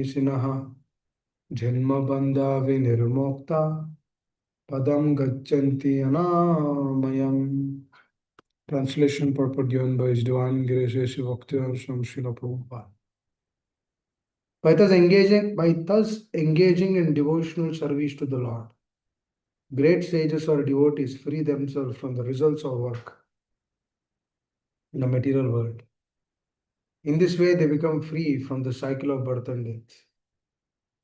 Sinaha Janma Vinirmokta Padam Gachanti Anamayam. Translation purport given by His Divine Grace Bhaktivedanta Swami Srila Prabhupada. By thus engaging in devotional service to the Lord, great sages or devotees free themselves from the results of work in the material world. In this way, they become free from the cycle of birth and death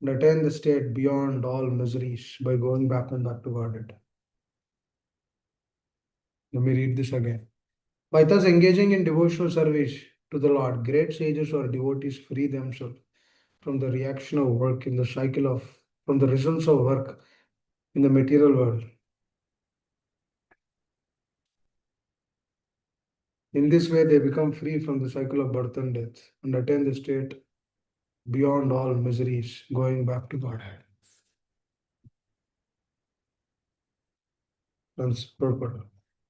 and attain the state beyond all miseries by going back and back to Godhead. Let me read this again. By thus engaging in devotional service to the Lord, great sages or devotees free themselves from the reaction of work in the cycle of from the results of work in the material world. In this way, they become free from the cycle of birth and death and attain the state beyond all miseries, going back to Godhead. Purport.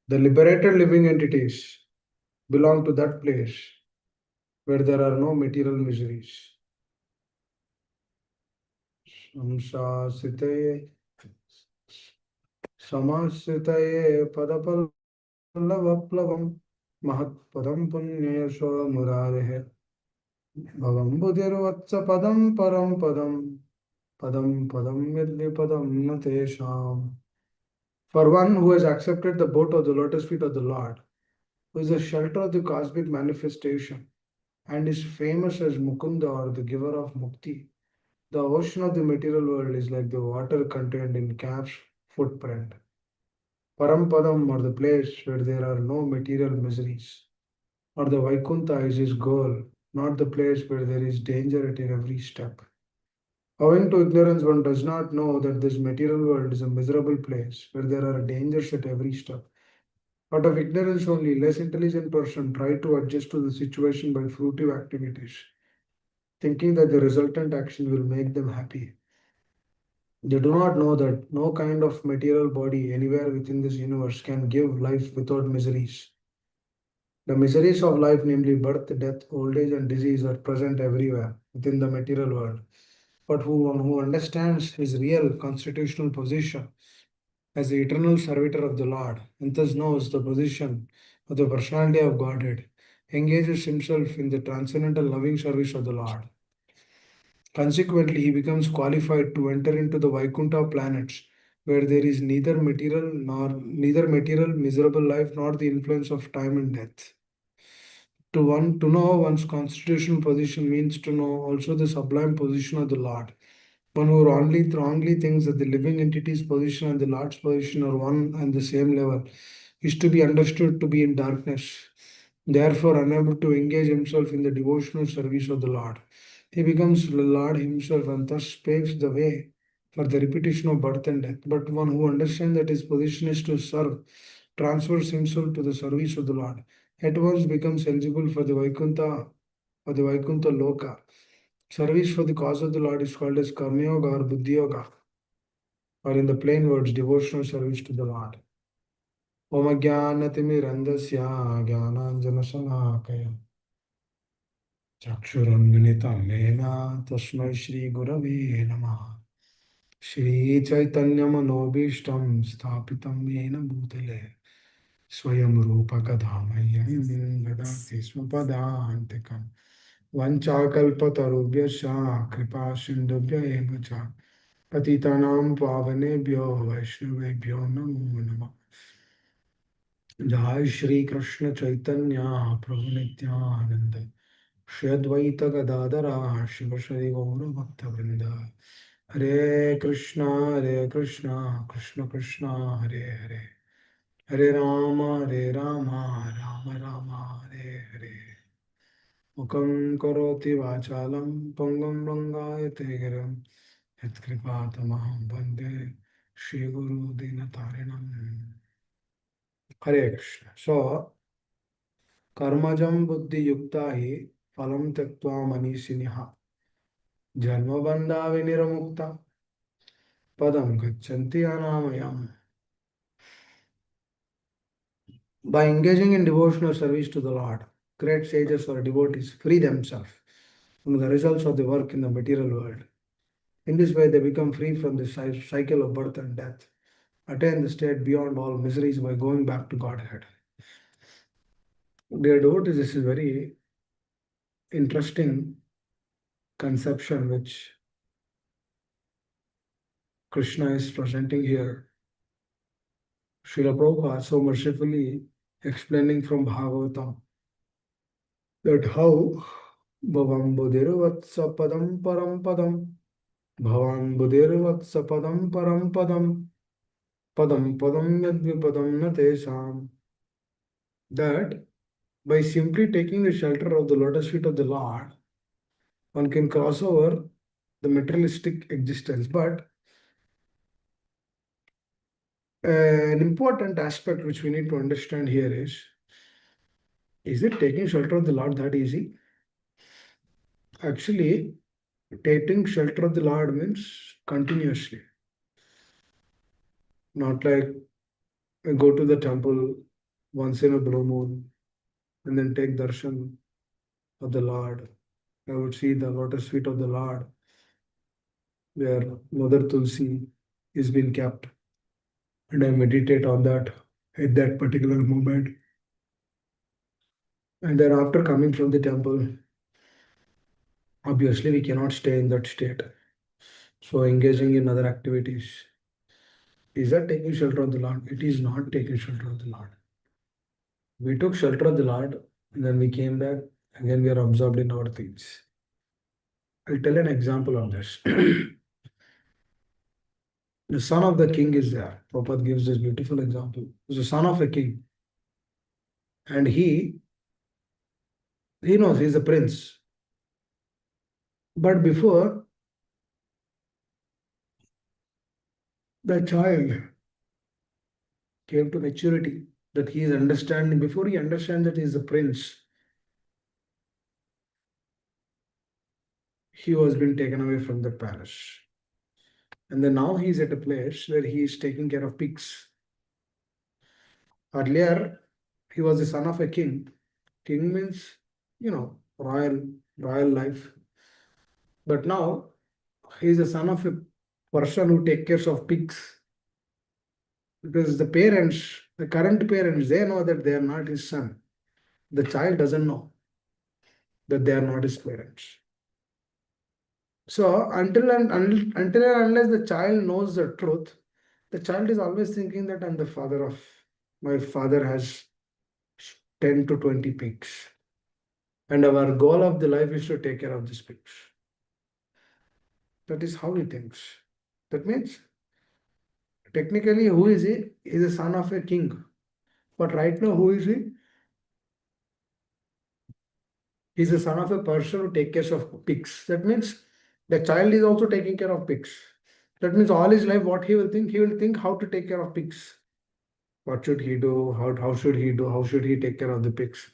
The liberated living entities belong to that place where there are no material miseries. Samsasitaye Samasitaye Padapallavaplavam Mahatpadam Punyasva Murarehe Bhavam Buddhirvatsa Padam Param Padam Padam Padam Yadvipadam Natesham. For one who has accepted the boat of the lotus feet of the Lord, who is the shelter of the cosmic manifestation, and is famous as Mukunda or the giver of Mukti, the ocean of the material world is like the water contained in calf's footprint. Parampadam, or the place where there are no material miseries, or the Vaikuntha is his goal, not the place where there is danger at every step. Owing to ignorance, one does not know that this material world is a miserable place where there are dangers at every step. Out of ignorance only, less intelligent person try to adjust to the situation by fruitive activities, thinking that the resultant action will make them happy. They do not know that no kind of material body anywhere within this universe can give life without miseries. The miseries of life, namely birth, death, old age, and disease, are present everywhere within the material world. But one who understands his real constitutional position as the eternal servitor of the Lord, and thus knows the position of the personality of Godhead, engages himself in the transcendental loving service of the Lord. Consequently, he becomes qualified to enter into the Vaikuntha planets, where there is neither material miserable life nor the influence of time and death. To know one's constitutional position means to know also the sublime position of the Lord. One who wrongly thinks that the living entity's position and the Lord's position are one and the same level is to be understood to be in darkness, therefore unable to engage himself in the devotional service of the Lord. He becomes the Lord himself and thus paves the way for the repetition of birth and death. But one who understands that his position is to serve, transfers himself to the service of the Lord, at once becomes eligible for the Vaikuntha Loka. Service for the cause of the Lord is called as Karma Yoga or Buddhi Yoga, or in the plain words, devotional service to the Lord. Om Jnanatimirandasya Jnananjanasalakaya Chakshurunmilitam Mena Tasmai Shri Gurave Namaha Shri Chaitanya Manobishtam Sthapitam Yena Bhutale Swayam Rupa Kadhamayam Dadati Swapadantikam Vanchakalpatarubhyascha Kripa Sindhubhya Eva Cha Patitanam Pavanebhyo Vaishnavebhyo Namo Namah Jai Shri Krishna Chaitanya Prabhu Nityananda Shri Advaita Gadadara Shivashri Gaura Bhakta Vrinda Hare Krishna Krishna Krishna Hare Hare Hare Rama Rama Rama Hare Hare Mukam Karoti Vachalam Pangam Rangayate Giram Yatkripatamaham Bande Shri Guru Dinatarinam. Hare Krishna. So, Karmajam Buddhi Yukta hi Phalam Tattva Manisiniha Janmabandha Viniramukta Padam Gachanti Anamayam. By engaging in devotional service to the Lord, great sages or devotees free themselves and the results of the work in the material world. In this way, they become free from the cycle of birth and death, attain the state beyond all miseries by going back to Godhead. Dear devotees, this is very interesting conception which Krishna is presenting here. Srila Prabhupada so mercifully explaining from Bhagavatam that how Bhavam Buddhirvatsa Padam Param Padam Bhavan Buddhirvatsa Padam Param Padam Padam Padam Yadvipadam Natesam, that by simply taking the shelter of the lotus feet of the Lord, one can cross over the materialistic existence. But an important aspect which we need to understand here is it taking shelter of the Lord that easy? Actually, taking shelter of the Lord means continuously. Not like I go to the temple once in a blue moon and then take darshan of the Lord. I would see the lotus feet of the Lord where Mother Tulsi is being kept, and I meditate on that at that particular moment. And then after coming from the temple, obviously we cannot stay in that state. So engaging in other activities. Is that taking shelter of the Lord? It is not taking shelter of the Lord. We took shelter of the Lord, and then we came back, again we are absorbed in our things. I'll tell an example on this. The son of the king is there. Prabhupada gives this beautiful example. He's the son of a king. And he knows he's a prince. But before the child came to maturity, that he is understanding, before he understands that he is a prince, he was being taken away from the palace. And then now he is at a place where he is taking care of pigs. Earlier, he was the son of a king. King means, royal life. But now he is the son of a person who takes care of pigs. Because the parents, the current parents, they know that they are not his son. The child doesn't know that they are not his parents. So until and unless the child knows the truth, the child is always thinking that I'm the father of, my father has 10 to 20 pigs. And our goal of the life is to take care of these pigs. That is how he thinks. That means, technically, who is he? He is the son of a king. But right now, who is he? He is the son of a person who takes care of pigs. That means the child is also taking care of pigs. That means all his life, what he will think? He will think how to take care of pigs. What should he do? How should he do? How should he take care of the pigs?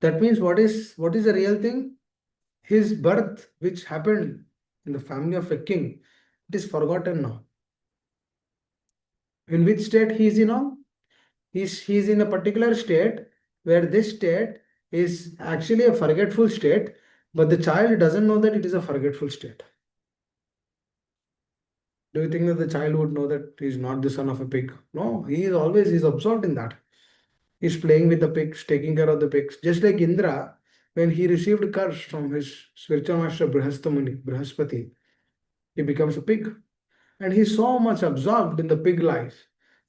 That means what is the real thing? His birth, which happened in the family of a king, it is forgotten now. In which state he is in now? He is in a particular state where this state is actually a forgetful state, but the child doesn't know that it is a forgetful state. Do you think that the child would know that he is not the son of a pig? No, he's absorbed in that. He's playing with the pigs, taking care of the pigs. Just like Indra, when he received curse from his spiritual master Brihaspati, he becomes a pig. And he's so much absorbed in the pig life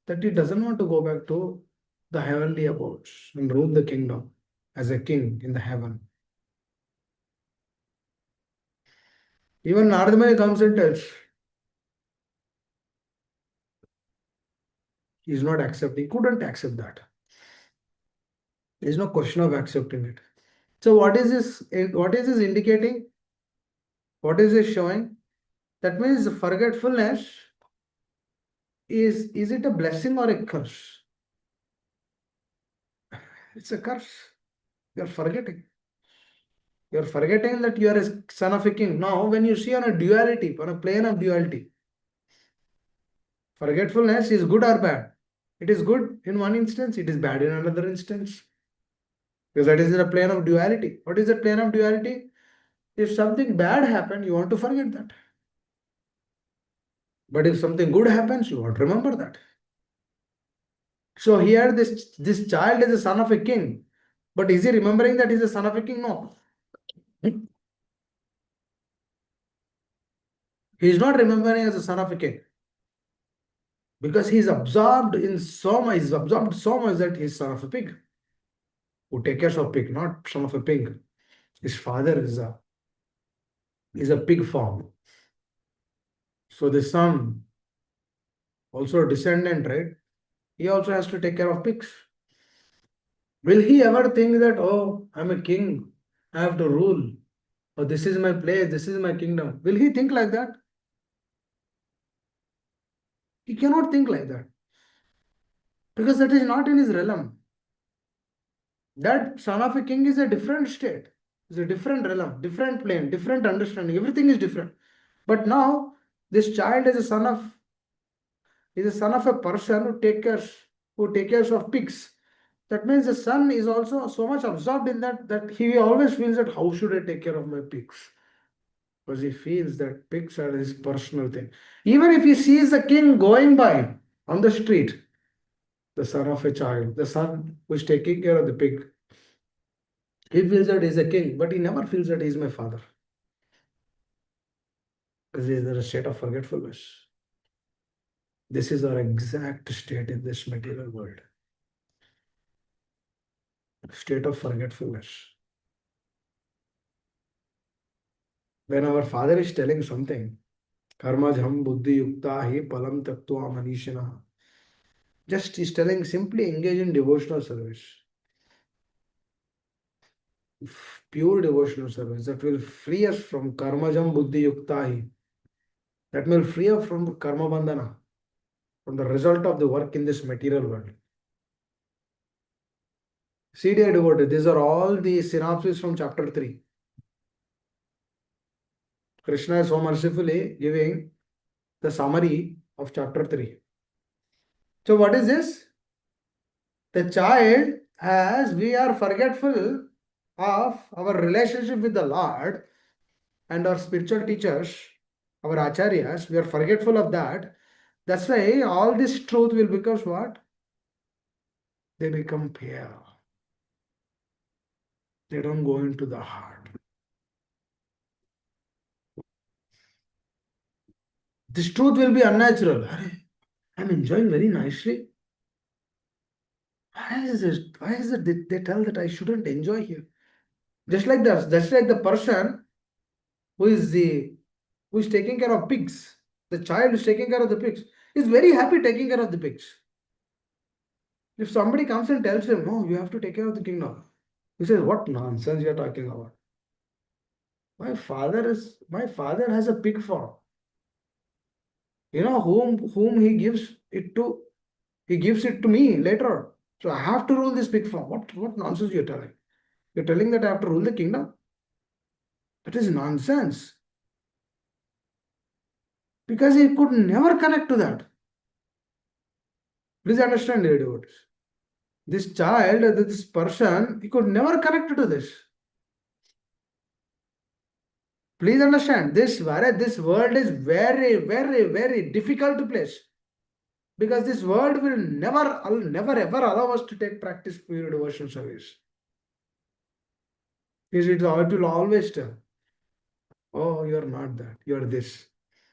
that he doesn't want to go back to the heavenly abodes and rule the kingdom as a king in the heaven. Even Narada Muni comes and tells, he's not accepting, couldn't accept that. There is no question of accepting it. So what is this? What is this indicating? What is this showing? That means forgetfulness is it a blessing or a curse? It's a curse. You're forgetting. You're forgetting that you are a son of a king. Now, when you see on a duality, on a plane of duality, forgetfulness is good or bad. It is good in one instance, it is bad in another instance. Because that is the plane of duality. What is the plane of duality? If something bad happened, you want to forget that. But if something good happens, you want to remember that. So here this child is the son of a king. But is he remembering that he's the son of a king? No. He is not remembering as the son of a king. Because he's absorbed in so much, he's absorbed so much that he's son of a pig. Who take care of pig, not son of a pig. His father is a pig form. So the son, also a descendant, right? He also has to take care of pigs. Will he ever think that, oh, I'm a king, I have to rule, or this is my place, this is my kingdom? Will he think like that? He cannot think like that because that is not in his realm. That son of a king is a different state, it's a different realm, different plane, different understanding. Everything is different. But now this child is a son of a person who takes care of pigs. That means the son is also so much absorbed in that he always feels that how should I take care of my pigs? Because he feels that pigs are his personal thing. Even if he sees the king going by on the street, the son of a child, the son who is taking care of the pig, he feels that he's a king, but he never feels that he's my father. Because he is in a state of forgetfulness. This is our exact state in this material world. State of forgetfulness. When our father is telling something, karmajham buddhi yukta hi palam tattva manishina. Just he's telling simply engage in devotional service. Pure devotional service that will free us from karmajam buddhi yuktahi. That will free us from karma bandhana, from the result of the work in this material world. See, dear devotee, these are all the synopses from chapter 3. Krishna is so mercifully giving the summary of chapter 3. So, what is this? The child, as we are forgetful of our relationship with the Lord and our spiritual teachers, our acharyas, we are forgetful of that. That's why all this truth will become what? They become pale. They don't go into the heart. This truth will be unnatural. I'm enjoying very nicely. Why is it? Why is it they tell that I shouldn't enjoy here? Just like that, just like the person who is the who is taking care of pigs. The child who is taking care of the pigs is very happy taking care of the pigs. If somebody comes and tells him, no, you have to take care of the kingdom, he says, what nonsense you are talking about? My father has a pig farm. You know whom he gives it to me later. So I have to rule this pig farm. What nonsense you're telling? You're telling that I have to rule the kingdom? That is nonsense. Because he could never connect to that. Please understand, dear devotees. This child, this person, he could never connect to this. Please understand, this world is very, very, very difficult place. Because this world will never ever allow us to take practice pure devotion service. It will always tell, oh, you're not that, you're this.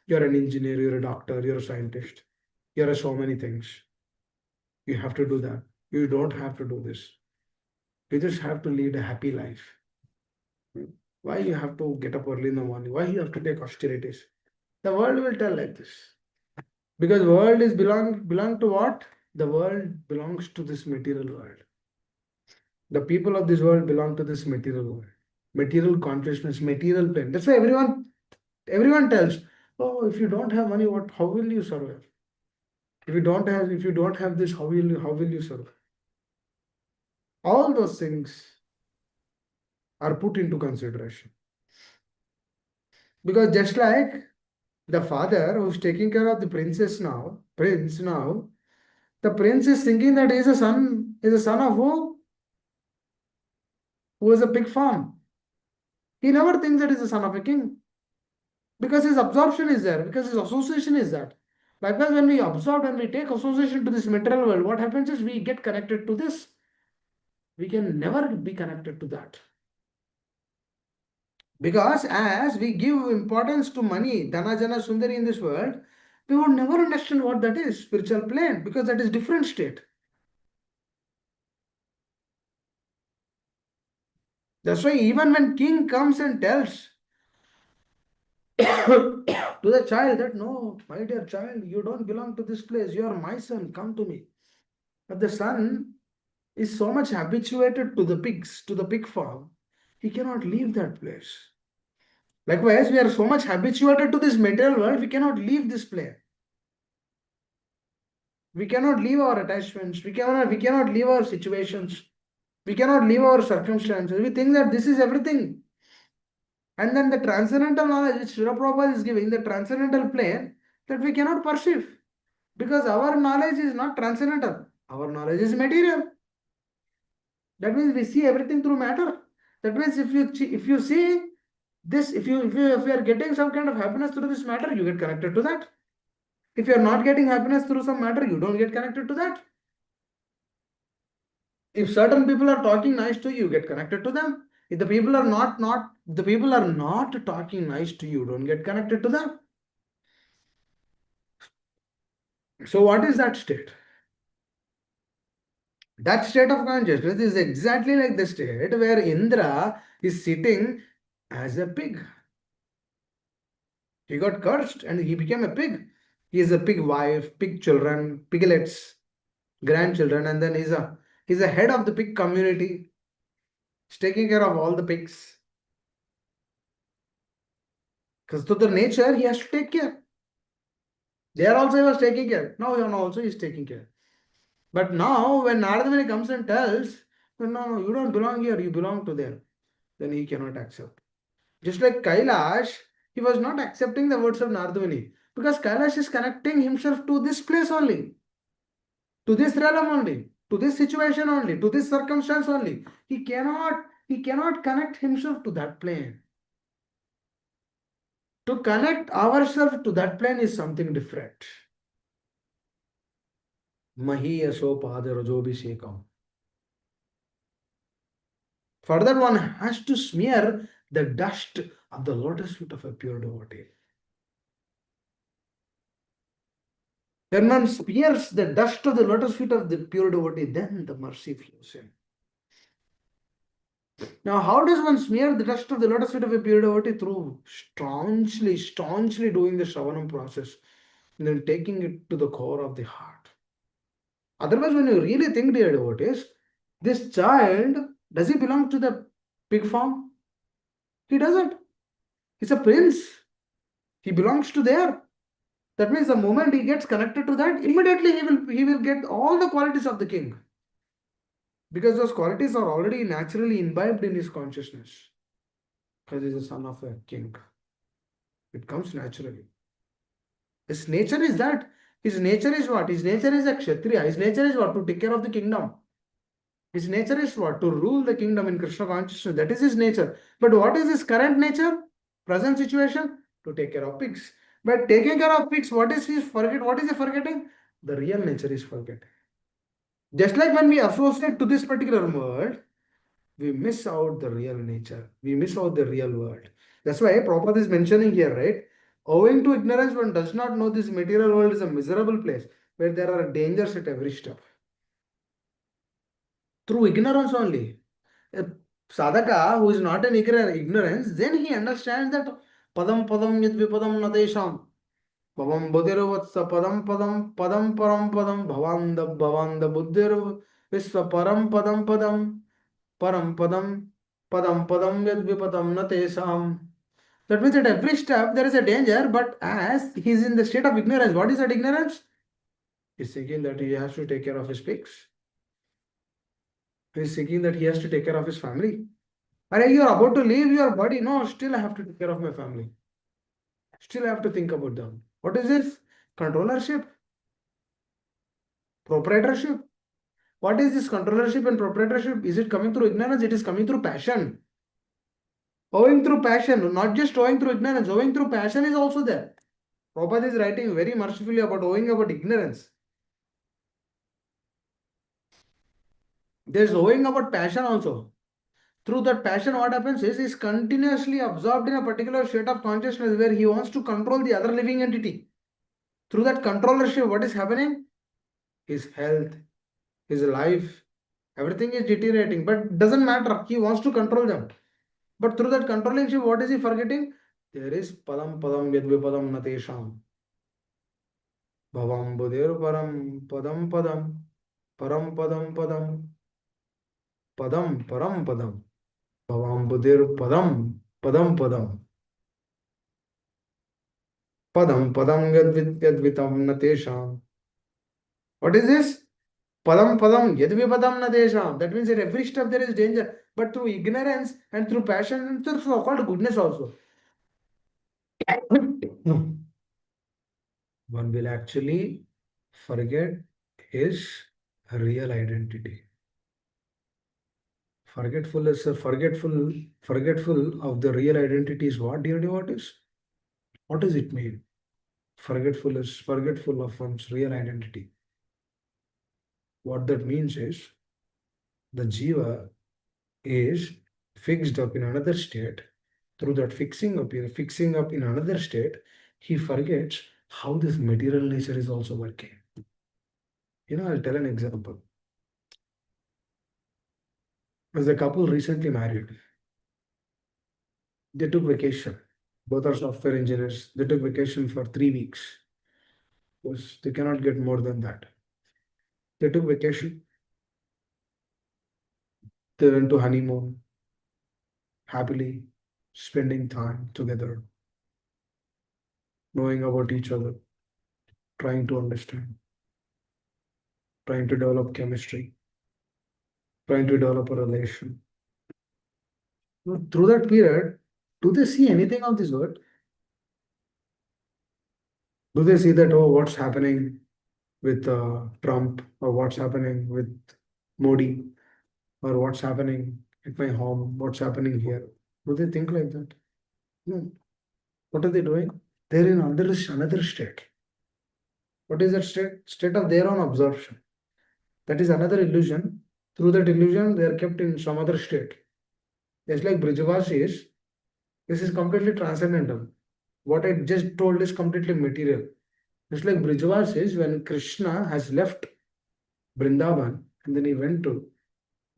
You're an engineer, you're a doctor, you're a scientist, you're so many things. You have to do that. You don't have to do this. You just have to lead a happy life. Why you have to get up early in the morning? Why you have to take austerities? The world will tell like this. Because world is belong to what? The world belongs to this material world. The people of this world belong to this material world. Material consciousness, material plane. That's why everyone tells, oh, if you don't have money, how will you survive? If you don't have this, how will you survive? All those things are put into consideration. Because just like the father who's taking care of the prince now, the prince is thinking that he is a son of who? who has a pig farm. He never thinks that he's the son of a king because his absorption is there, because his association is that. Likewise, when we absorb and we take association to this material world, what happens is we get connected to this. We can never be connected to that. Because as we give importance to money, Dhana Jana Sundari in this world, we would never understand what that is, spiritual plane, because that is different state. That's why even when king comes and tells to the child that, no, my dear child, you don't belong to this place, you are my son, come to me. But the son is so much habituated to the pigs, to the pig farm, he cannot leave that place. Likewise, we are so much habituated to this material world, we cannot leave this plane. We cannot leave our attachments. We cannot leave our situations. We cannot leave our circumstances. We think that this is everything. And then the transcendental knowledge which Srila Prabhupada is giving, the transcendental plane, that we cannot perceive. Because our knowledge is not transcendental. Our knowledge is material. That means we see everything through matter. That means if you see this, if you are getting some kind of happiness through this matter, you get connected to that. If you are not getting happiness through some matter, you don't get connected to that. If certain people are talking nice to you, get connected to them. If the people are not talking nice to you, don't get connected to them. So what is that state? That state of consciousness is exactly like the state where Indra is sitting as a pig. He got cursed and he became a pig. He is a pig wife, pig children, piglets, grandchildren, and then he's a head of the pig community. He's taking care of all the pigs. Because to the nature, he has to take care. There also he was taking care. Now also he is taking care. But now when Narada comes and tells, no, you don't belong here, you belong to there, then he cannot accept. Just like Kailash, he was not accepting the words of Narada because Kailash is connecting himself to this place only, to this realm only, to this situation only, to this circumstance only. He cannot connect himself to that plane. To connect ourselves to that plane is something different. Mahiyaso padarajobhisekam. For that, one has to smear the dust of the lotus feet of a pure devotee. When one smears the dust of the lotus feet of the pure devotee, then the mercy flows in. Now, how does one smear the dust of the lotus feet of a pure devotee? Through staunchly doing the Shravanam process, and then taking it to the core of the heart. Otherwise, when you really think, dear devotees, this child, does he belong to the pig farm? He doesn't. He's a prince. He belongs to there. That means the moment he gets connected to that, immediately he will get all the qualities of the king. Because those qualities are already naturally imbibed in his consciousness. Because he's the son of a king. It comes naturally. His nature is that. His nature is what? His nature is a kshatriya. His nature is what? To take care of the kingdom. His nature is what? To rule the kingdom in Krishna consciousness. That is his nature. But what is his current nature? Present situation? To take care of pigs. But taking care of pigs, what is he forget? What is he forgetting? The real nature is forgetting. Just like when we associate to this particular world, we miss out the real nature. We miss out the real world. That's why Prabhupada is mentioning here, right? Owing to ignorance, one does not know this material world is a miserable place where there are dangers at every step. Through ignorance only. A sadhaka who is not an ignorance, then he understands that padam padam yad vipadam nadesham. Bhavam buddhiruvatsa padam padam padam param padam bhavanda buddhiru visva param padam param padam yad vipadam natesam. That means at every step there is a danger, but as he is in the state of ignorance, what is that ignorance? He is thinking that he has to take care of his pigs. He is thinking that he has to take care of his family. And you are about to leave your body. No, still I have to take care of my family. Still I have to think about them. What is this? Controllership? Proprietorship? What is this controllership and proprietorship? Is it coming through ignorance? It is coming through passion. Owing through passion, not just owing through ignorance, owing through passion is also there. Prabhupada is writing very mercifully about owing about ignorance. There's owing about passion also. Through that passion, what happens is he's continuously absorbed in a particular state of consciousness where he wants to control the other living entity. Through that controllership, what is happening? His health, his life, everything is deteriorating, but doesn't matter. He wants to control them. But through that controlling ship, what is he forgetting? There is padam padam yadvipadam natesham. Bhavam budir param padam padam. Param padam padam. Padam param padam. Bhavam budir padam padam padam. Padam padam yadvitam natesham. What is this? Padam padam yadvipadam natesham. That means at every step there is danger. But through ignorance and through passion and through so-called goodness also. One will actually forget his real identity. Forgetful of the real identity is what, dear devotees? What does it mean? Forgetful of one's real identity. What that means is the jiva is fixed up in another state. Through that fixing up in another state, he forgets how this material nature is also working. I'll tell an example. As a couple recently married, they took vacation. Both are software engineers. They took vacation for 3 weeks because they cannot get more than that. They took vacation. They went to honeymoon, happily spending time together, knowing about each other, trying to understand, trying to develop chemistry, trying to develop a relation. Through that period, do they see anything of this world? Do they see that, oh, what's happening with Trump, or what's happening with Modi, or what's happening at my home, what's happening here? Do they think like that? No. What are they doing? They're in another state. What is that state? State of their own absorption. That is another illusion. Through that illusion, they are kept in some other state. Just like Brijavasis, this is completely transcendental. What I just told is completely material. Just like Brijavasis, when Krishna has left Vrindavan and then he went to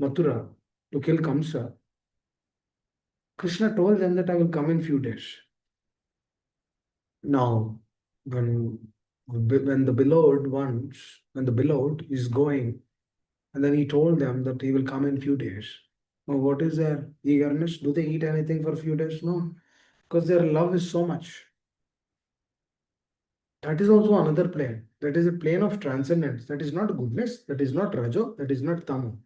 Mathura to kill Kamsa, Krishna told them that I will come in few days. Now, when the beloved is going, and then he told them that he will come in few days. Now, what is their eagerness? Do they eat anything for a few days? No, because their love is so much. That is also another plane. That is a plane of transcendence. That is not goodness. That is not rajo. That is not tamo.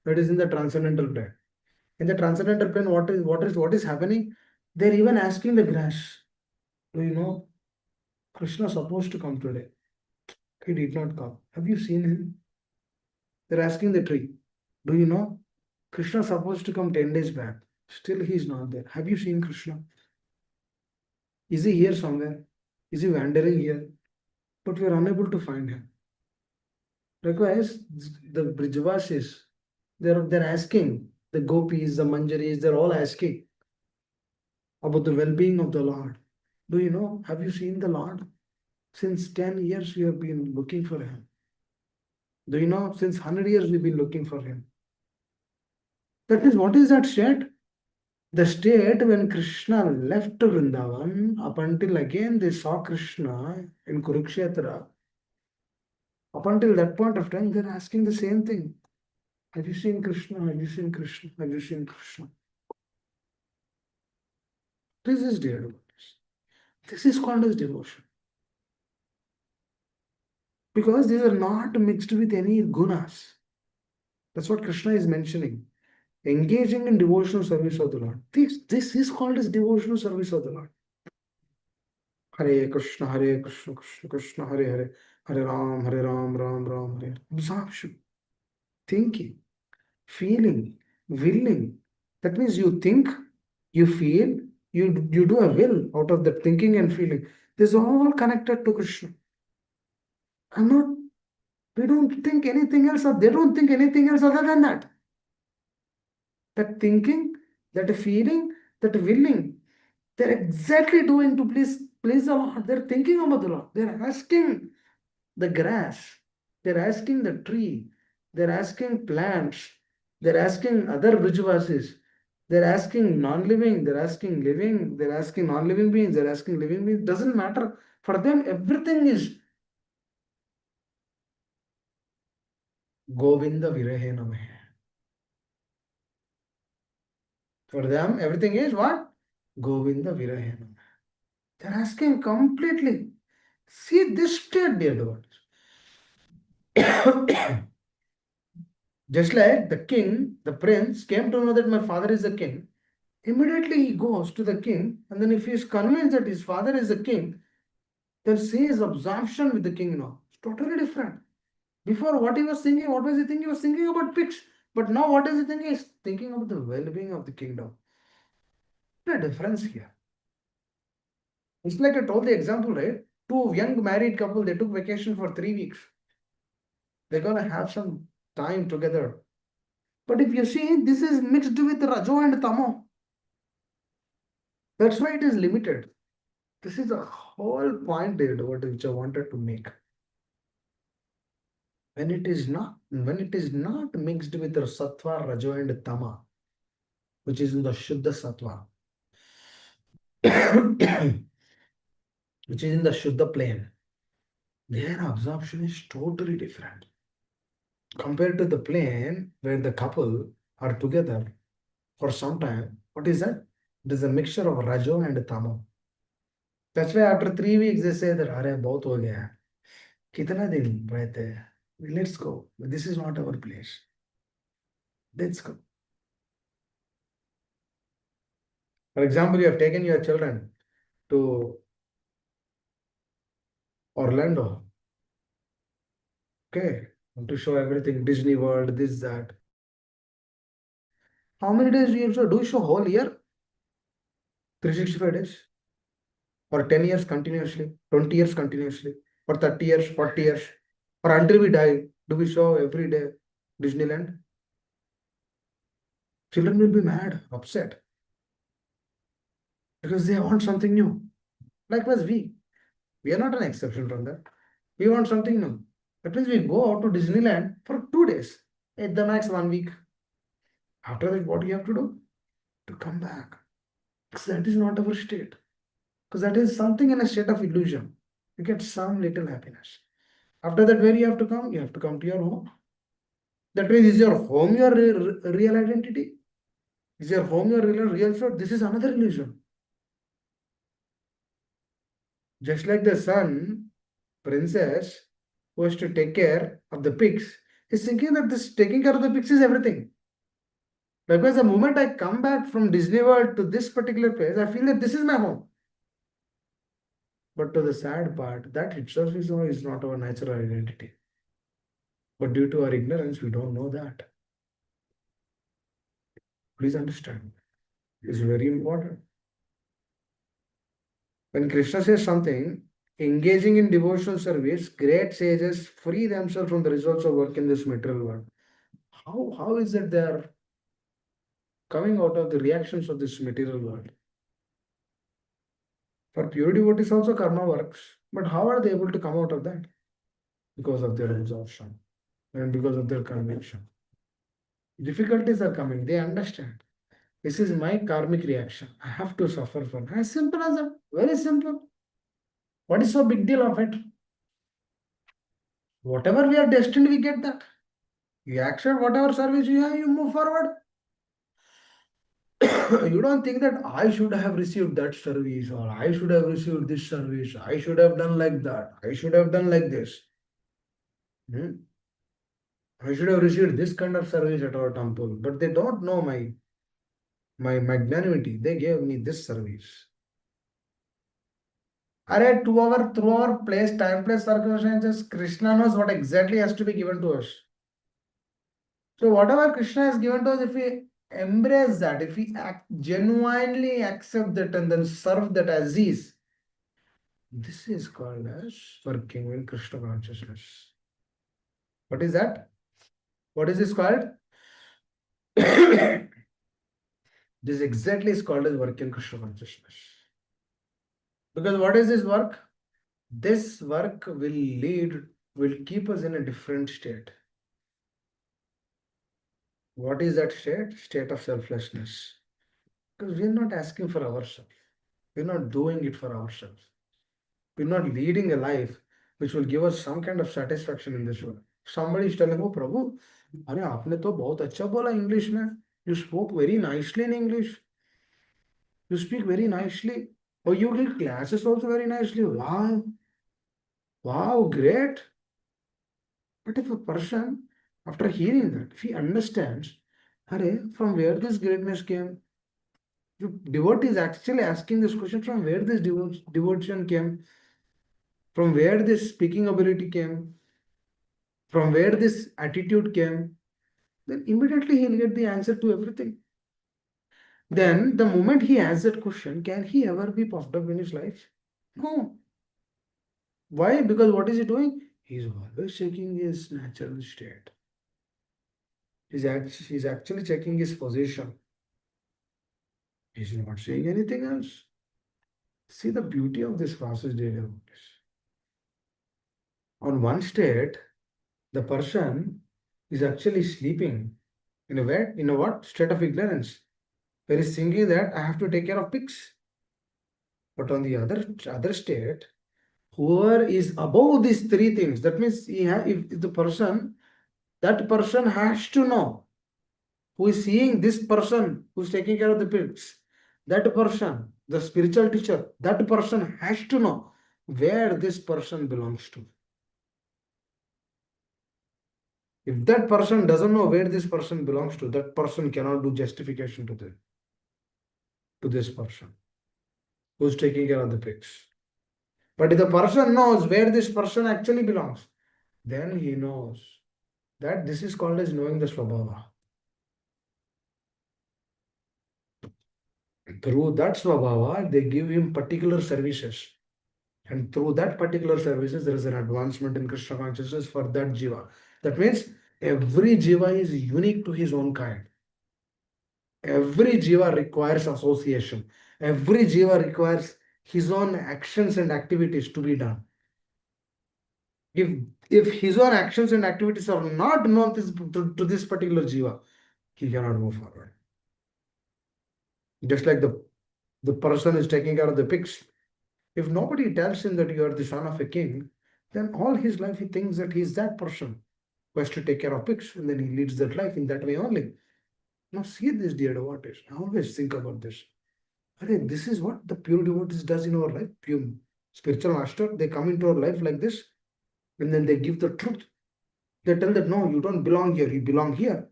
That is in the transcendental plane. In the transcendental plane, what is happening? They're even asking the grass. Do you know Krishna supposed to come today? He did not come. Have you seen him? They're asking the tree. Do you know Krishna supposed to come 10 days back? Still he is not there. Have you seen Krishna? Is he here somewhere? Is he wandering here? But we are unable to find him. Likewise, the Brijavasis, they're asking, the gopis, the manjaris, they're all asking about the well-being of the Lord. Do you know? Have you seen the Lord? Since 10 years we have been looking for him. Do you know? Since 100 years we've been looking for him. That is, what is that state? The state when Krishna left Vrindavan, up until again they saw Krishna in Kurukshetra. Up until that point of time, they're asking the same thing. Have you seen Krishna? Have you seen Krishna? Have you seen Krishna? This is dear devotees. This is called as devotion. Because these are not mixed with any gunas. That's what Krishna is mentioning. Engaging in devotional service of the Lord. This is called as devotional service of the Lord. Hare Krishna, Krishna, Krishna, Krishna, Hare Ram, Ram Ram, Hare Hare. Absorption. thinking, feeling, willing. That means you think, you feel, you do a will out of the thinking and feeling. This is all connected to Krishna. I'm not, we don't think anything else, or they don't think anything else other than that. That thinking, that feeling, that willing, they're exactly doing to please the Lord. They're thinking about the Lord. They're asking the grass, they're asking the tree, they're asking plants, they're asking other Brijvasis, they're asking non-living, they're asking living, they're asking non-living beings, they're asking living beings. Doesn't matter. For them, everything is Govinda Virahe Namahe. For them, everything is what? Govinda Virahe Namahe. They're asking completely. See this state, dear devotees. Just like the king, the prince came to know that my father is the king. Immediately he goes to the king, and then if he is convinced that his father is the king, then see his absorption with the king now. It's totally different. Before, what he was thinking, what was he thinking? He was thinking about pigs. But now, what is he thinking? He's thinking about the well being of the kingdom. The difference here. It's like I told the example, right? Two young married couple, they took vacation for 3 weeks. They're going to have some time together. But if you see, this is mixed with Rajo and Tamo. That's why it is limited. This is a whole point there, which I wanted to make. When it is not mixed with the sattva, rajo, and tama, which is in the shuddha sattva, which is in the shuddha plane, their absorption is totally different compared to the plane where the couple are together for some time. What is that? It is a mixture of rajo and tamo. That's why after 3 weeks they say that अरे बहुत हो गया कितना दिन रहते हैं let's go, this is not our place, let's go. For example, you have taken your children to Orlando, okay, to show everything, Disney World, this, that. How many days do you show? Do you show whole year? 365 days? For 10 years continuously? 20 years continuously? For 30 years, 40 years? Or until we die, do we show every day Disneyland? Children will be mad, upset, because they want something new. Likewise, we are not an exception from that. We want something new. That means we go out to Disneyland for 2 days, at the max 1 week. After that, what do you have to do? To come back. Because that is not our state. Because that is something in a state of illusion. You get some little happiness. After that, where you have to come? You have to come to your home. That means, is your home your real identity? Is your home your real self? This is another illusion. Just like the son, princess, who has to take care of the pigs, is thinking that this taking care of the pigs is everything. Because the moment I come back from Disney World to this particular place, I feel that this is my home. But to the sad part, that itself is not our natural identity. But due to our ignorance, we don't know that. Please understand. It's very important. When Krishna says something, engaging in devotional service, great sages free themselves from the results of work in this material world. How is it they are coming out of the reactions of this material world? For pure devotees also karma works. But how are they able to come out of that? Because of their absorption and because of their conviction. Difficulties are coming. They understand. This is my karmic reaction. I have to suffer from. As simple as that. Very simple. What is so big deal of it? Whatever we are destined, we get that. You accept whatever service you have, you move forward. You don't think that I should have received that service or I should have received this service. I should have done like that. I should have done like this. Hmm? I should have received this kind of service at our temple. But they don't know my magnanimity. They gave me this service. Are through our place, time, place, circumstances, Krishna knows what exactly has to be given to us. So whatever Krishna has given to us, if we embrace that, if we genuinely accept that and then serve that as is, this is called as working in Krishna consciousness. What is that? What is this called? This exactly is called as work in Krishna consciousness. Because what is this work? This work will keep us in a different state. What is that state? State of selflessness. Because we are not asking for ourselves. We are not doing it for ourselves. We are not leading a life which will give us some kind of satisfaction in this world. Somebody is telling, oh Prabhu, अरे आपने तो बहुत अच्छा बोला English में. You spoke very nicely in English. You speak very nicely. Oh, you give classes also very nicely. Wow. Wow, great. But if a person, after hearing that, if he understands, Hare, from where this greatness came, the devotee is actually asking this question from where this devotion came, from where this speaking ability came, from where this attitude came, then immediately he'll get the answer to everything. Then, the moment he asks that question, can he ever be puffed up in his life? No. Why? Because what is he doing? He's always checking his natural state. He's actually checking his position. He's not saying anything else. See the beauty of this process, dear devotees. On one state, the person is actually sleeping in a way, in a what? State of ignorance. Where he's thinking that I have to take care of pigs. But on the other state, whoever is above these three things, that means if the person, that person has to know who is seeing this person who is taking care of the pigs, that person, the spiritual teacher, that person has to know where this person belongs to. If that person doesn't know where this person belongs to, that person cannot do justification to this person who's taking care of the pigs. But if the person knows where this person actually belongs, then he knows that this is called as knowing the Swabhava. Through that Swabhava, they give him particular services. And through that particular services, there is an advancement in Krishna consciousness for that jiva. That means every jiva is unique to his own kind. Every jiva requires association. Every jiva requires his own actions and activities to be done. If if his own actions and activities are not known to this particular jiva, he cannot move forward. Just like the person is taking care of the pigs. If nobody tells him that you are the son of a king, then all his life he thinks that he is that person who has to take care of pigs, and then he leads that life in that way only. Now see this, dear devotees. I always think about this. Okay, this is what the pure devotees does in our life. Pure spiritual master, they come into our life like this, and then they give the truth. They tell that no, you don't belong here, you belong here.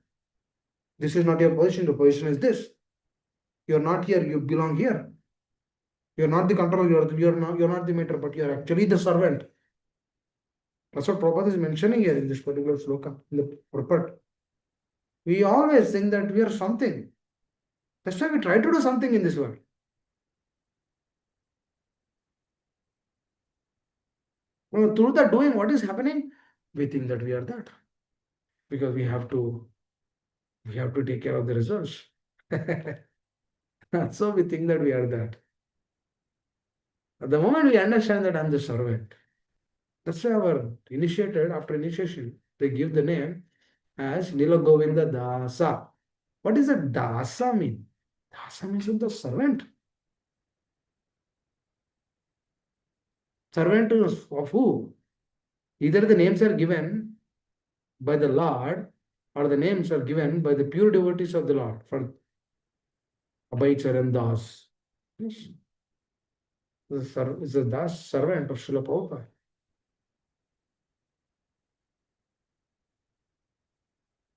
This is not your position, the position is this. You're not here, you belong here. You're not the controller, you're not the maker, but you're actually the servant. That's what Prabhupada is mentioning here in this particular sloka, in the purport. We always think that we are something. That's why we try to do something in this world. Well, through the doing, what is happening? We think that we are that. Because we have to take care of the results. So we think that we are that. At the moment we understand that I'm the servant, that's why after initiation, they give the name as Nilagovinda Dasa. What does that Dasa mean? Dasa means the servant. Servant of who? Either the names are given by the Lord or the names are given by the pure devotees of the Lord. For Abhay Charan Das. Yes. Is the Das servant of Srila Prabhupada.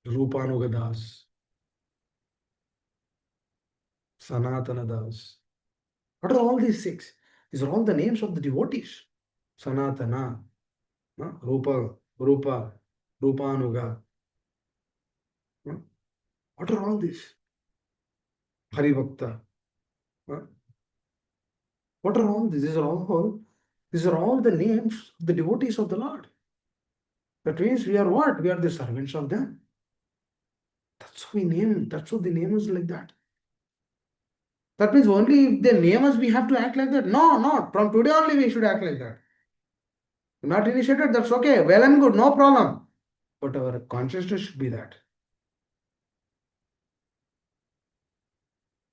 Rupanuga Das. Sanatana Das. What are all these six? These are all the names of the devotees. Sanatana, Rupa, Rupanuga. What are all these? Hari Bhakta. Huh? What are all these? These are all the names of the devotees of the Lord. That means we are what? We are the servants of them. That's how we name. That's how the name is like that. That means only if they name us, we have to act like that. No, not from today only we should act like that. Not initiated, that's okay. Well and good, no problem. But our consciousness should be that.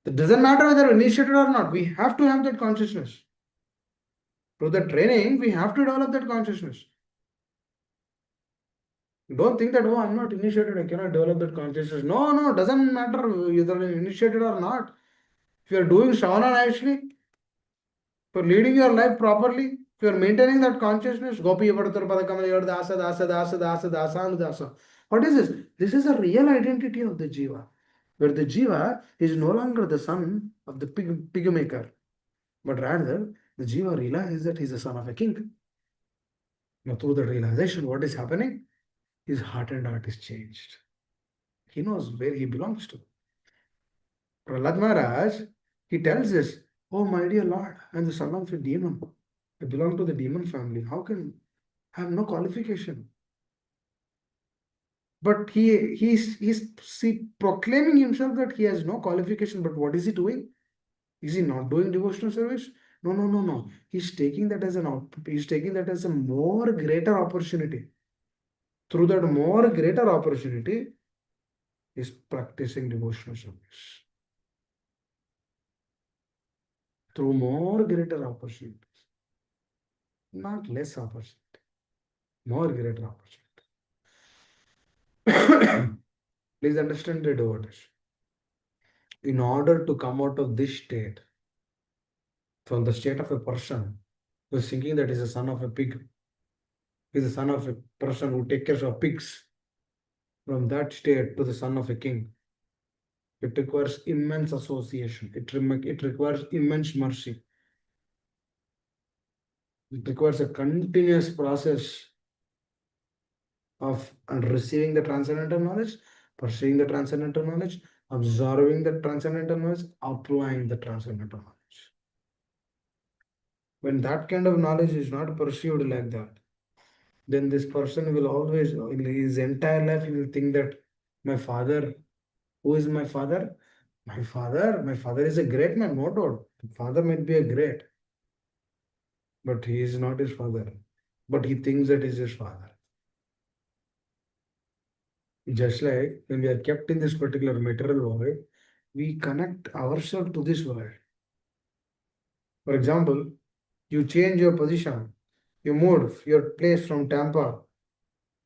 It doesn't matter whether initiated or not. We have to have that consciousness. Through the training, we have to develop that consciousness. Don't think that, oh, I'm not initiated, I cannot develop that consciousness. No, no, doesn't matter whether you're initiated or not. If you're doing Shravana nicely, if you're leading your life properly, if you're maintaining that consciousness, Gopi Padatar Padakam Dasa Dasa Dasa Dasa Dasa Dasa. What is this? This is a real identity of the Jiva, where the Jiva is no longer the son of the pig maker, but rather the Jiva realizes that he's the son of a king. Now, through the realization, what is happening? His heart and heart is changed. He knows where he belongs to. Prahlad Maharaj, he tells us, oh my dear Lord, I am the son of a demon. I belong to the demon family. How can I have no qualification? But he's proclaiming himself that he has no qualification. But what is he doing? Is he not doing devotional service? No, no, no, no. He's taking that as a more greater opportunity. Through that more greater opportunity, is practicing devotional service. Through more greater opportunities, not less opportunity, more greater opportunity. Please understand the devotees. In order to come out of this state, from the state of a person who is thinking that he's a son of a pig, he's a son of a person who takes care of pigs, from that state to the son of a king, it requires immense association. It requires immense mercy. It requires a continuous process of and receiving the transcendental knowledge, pursuing the transcendental knowledge, absorbing the transcendental knowledge, applying the transcendental knowledge. When that kind of knowledge is not pursued like that, then this person will always, in his entire life, he will think that my father, who is my father? My father is a great man, no doubt. Father might be a great, but he is not his father. But he thinks that is his father. Just like when we are kept in this particular material world, we connect ourselves to this world. For example, you change your position, you move your place from Tampa,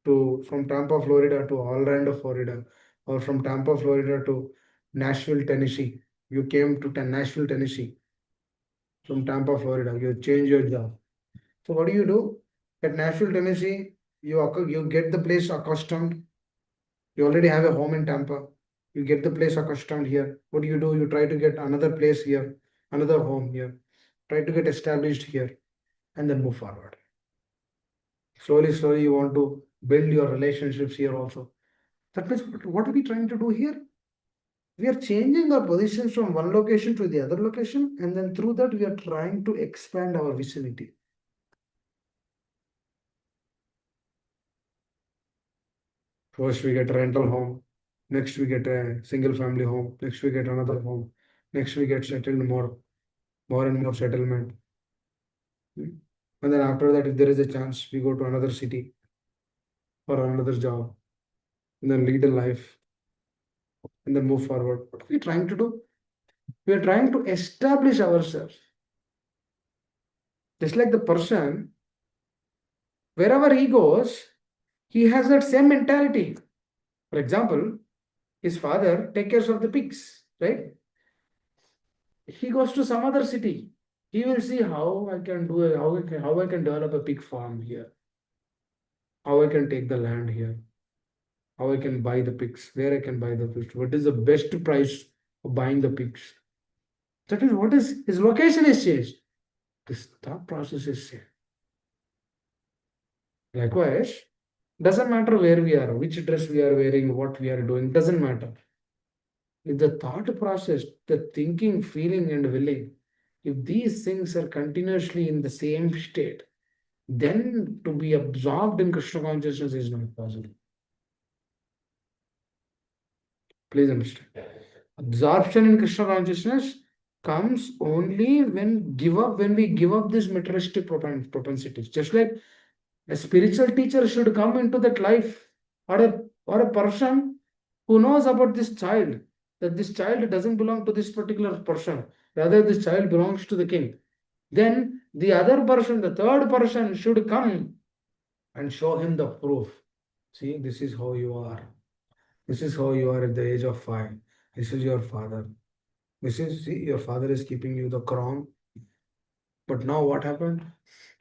Florida to Orlando, Florida, or from Tampa, Florida to Nashville, Tennessee. You came to Nashville, Tennessee from Tampa, Florida. You change your job. So what do? At Nashville, Tennessee, you get the place accustomed. You already have a home in Tampa. You get the place accustomed here. What do? You try to get another place here, another home here. Try to get established here and then move forward. Slowly, slowly, you want to build your relationships here also. That means what are we trying to do here? We are changing our positions from one location to the other location, and then through that, we are trying to expand our vicinity. First, we get a rental home. Next, we get a single family home. Next, we get another home. Next, we get settled more and more settlement. And then after that, if there is a chance, we go to another city for another job, and then lead a life, and then move forward. What are we trying to do? We are trying to establish ourselves. Just like the person, wherever he goes, he has that same mentality. For example, his father takes care of the pigs, right? He goes to some other city. He will see how I can do it, how I can develop a pig farm here, how I can take the land here, how I can buy the pigs, where I can buy the pigs, what is the best price of buying the pigs. That is what is his location is changed. This thought process is same. Likewise, doesn't matter where we are, which dress we are wearing, what we are doing, doesn't matter. If the thought process, the thinking, feeling, and willing, if these things are continuously in the same state, then to be absorbed in Krishna consciousness is not possible. Please understand. Absorption in Krishna consciousness comes only when we give up these materialistic propensities. Just like a spiritual teacher should come into that life, or a person who knows about this child, that this child doesn't belong to this particular person, rather this child belongs to the king. Then the other person, the third person, should come and show him the proof. See, this is how you are. This is how you are at the age of 5. This is your father. This is, see, your father is keeping you the crown. But now what happened?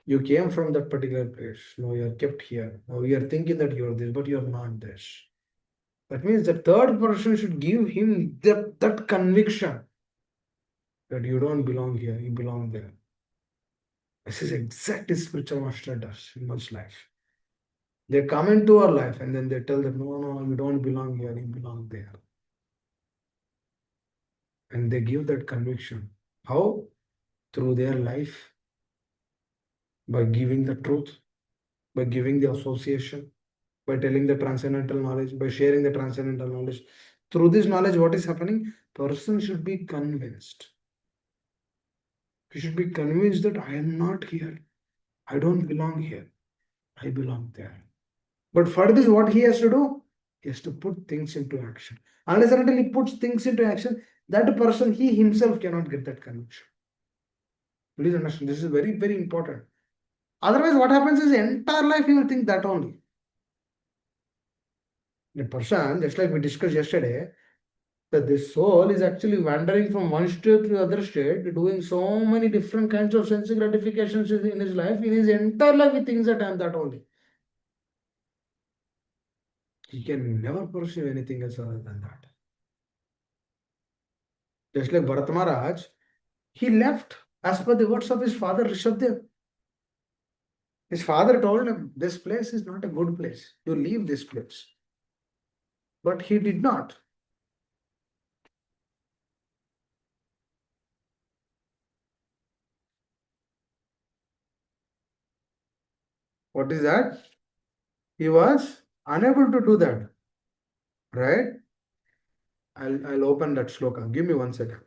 You came from that particular place. Now you are kept here. Now you are thinking that you are this, but you are not this. That means the third person should give him that conviction that you don't belong here, you belong there. This is exactly spiritual master does in one's life. They come into our life and then they tell them, no, no, you don't belong here, you belong there. And they give that conviction. How? Through their life, by giving the truth, by giving the association, by telling the transcendental knowledge, by sharing the transcendental knowledge. Through this knowledge, what is happening? Person should be convinced. He should be convinced that I am not here. I don't belong here. I belong there. But for this, what he has to do? He has to put things into action. Unless and until he puts things into action, that person, he himself cannot get that conviction. Please understand, this is very, very important. Otherwise, what happens is entire life he will think that only. The person, just like we discussed yesterday, that this soul is actually wandering from one state to the other state, doing so many different kinds of sense gratifications in his life. In his entire life, he thinks that I am that only. He can never perceive anything else other than that. Just like Bharat Maharaj, he left as per the words of his father Rishabdev. His father told him, this place is not a good place. You leave this place. But he did not. What is that? He was unable to do that. Right? I'll open that sloka. Give me 1 second.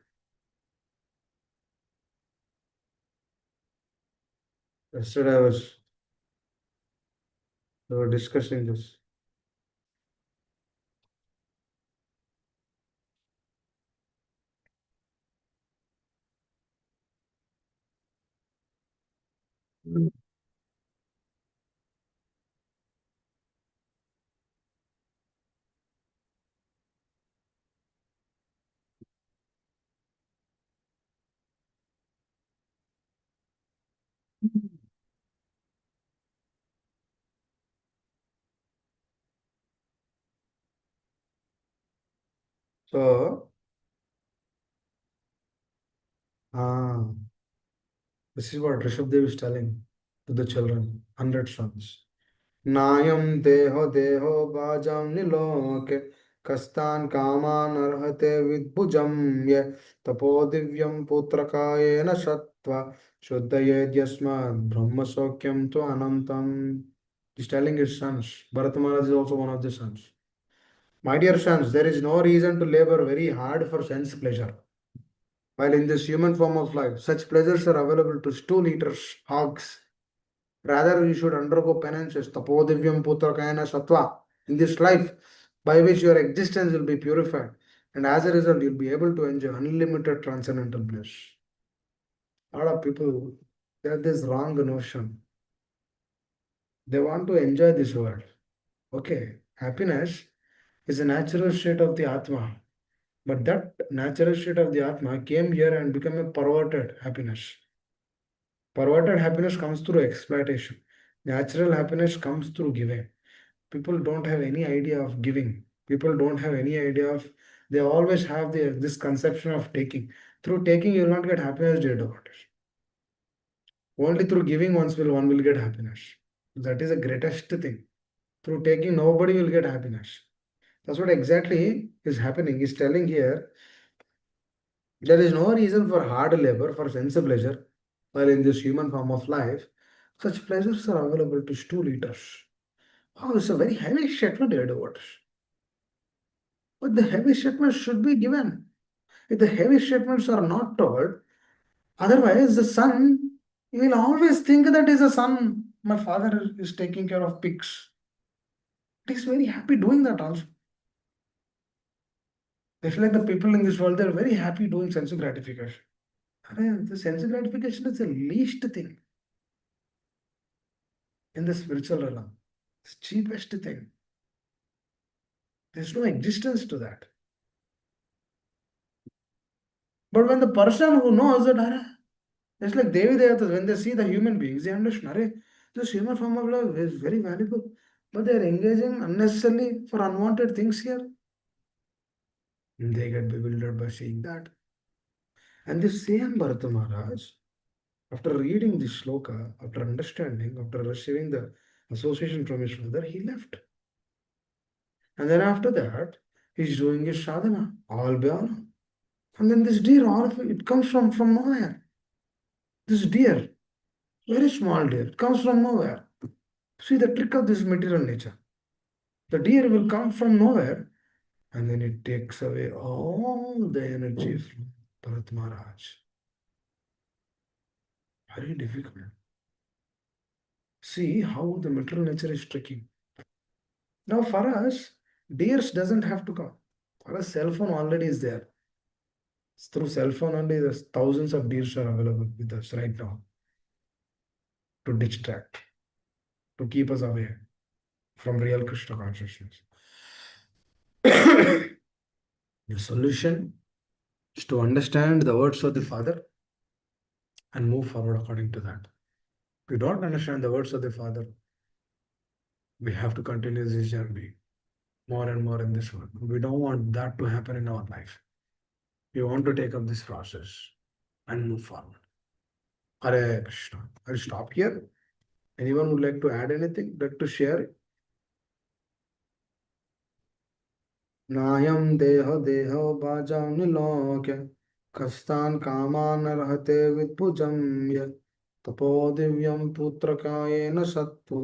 Yesterday we were discussing this. So, ah, this is what Rishabdev is telling to the children, 100 sons. Nayam deho deho bhajam niloke kastan kaman arhate vidbhujam ye tapo divyam putrakayena sattva shuddhayed yasmad brahma sokyam tu anantam. He's telling his sons. Bharat Maharaj is also one of the sons. My dear sons, there is no reason to labor very hard for sense pleasure. While in this human form of life, such pleasures are available to stool eaters, hogs. Rather, you should undergo penances, tapodivyam putrakayana sattva, in this life, by which your existence will be purified. And as a result, you'll be able to enjoy unlimited transcendental bliss. A lot of people, they have this wrong notion. They want to enjoy this world. Okay, happiness is a natural state of the Atma. But that natural state of the Atma came here and became a perverted happiness. Perverted happiness comes through exploitation. Natural happiness comes through giving. People don't have any idea of giving. People don't have any idea of, they always have this conception of taking. Through taking, you will not get happiness, dear devotees. Only through giving one will get happiness. That is the greatest thing. Through taking, nobody will get happiness. That's what exactly is happening is telling here there is no reason for hard labor for sense pleasure while in this human form of life. Such pleasures are available to stool eaters. Oh, it's a very heavy statement, dear devotees. But the heavy statements should be given. If the heavy statements are not told, otherwise the son will always think that is a son. My father is taking care of pigs. He is very happy doing that also. They feel like the people in this world, they're very happy doing sense gratification. The sense gratification is the least thing in the spiritual realm. It's cheapest thing. There's no existence to that. But when the person who knows that, it's like Devi Devatas, when they see the human beings, they understand, this human form of life is very valuable. But they are engaging unnecessarily for unwanted things here. And they get bewildered by seeing that. And this same Bharata Maharaj, after reading this sloka, after understanding, after receiving the association from his father, he left. And then after that, he's doing his sadhana, all beyond. And then this deer, all of it, it comes from nowhere. This deer, very small deer, it comes from nowhere. See the trick of this material nature. The deer will come from nowhere and then it takes away all the energy from Bharat Maharaj. Very difficult. See how the material nature is tricky. Now for us, deers doesn't have to come. For us, cell phone already is there. Through cell phone only, there's thousands of deers are available with us right now to distract, to keep us away from real Krishna consciousness. The solution is to understand the words of the Father and move forward according to that. If we don't understand the words of the Father, we have to continue this journey more and more in this world. We don't want that to happen in our life. We want to take up this process and move forward. Hare Krishna. I'll stop here. Anyone would like to add anything, like to share? नायं देहो बाजामि लोके कस्तान् कामान् अर्हते विद्भुजं यत् तपो दिव्यं पुत्रकायेन सत्तु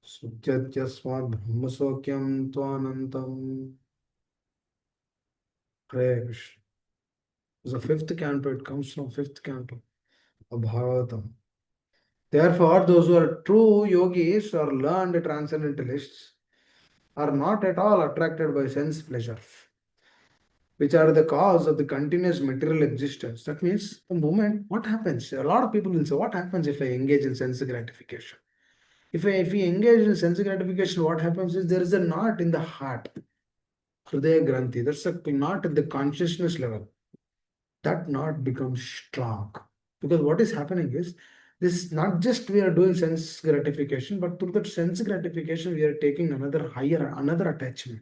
सुत्यत्यस्मात् ब्रह्मसौख्यं त्वानन्तम्. Hare Krishna. The fifth canto, it comes from fifth canto of Bhagavatam. Therefore, those who are true yogis or learned transcendentalists are not at all attracted by sense pleasures, which are the cause of the continuous material existence. That means, the moment, what happens? A lot of people will say, what happens if I engage in sense gratification? If we engage in sense gratification, what happens is there is a knot in the heart, Hridaya Granthi. That's a knot at the consciousness level. That knot becomes strong. Because what is happening is, this not just we are doing sense gratification, but through that sense gratification, we are taking another higher, another attachment,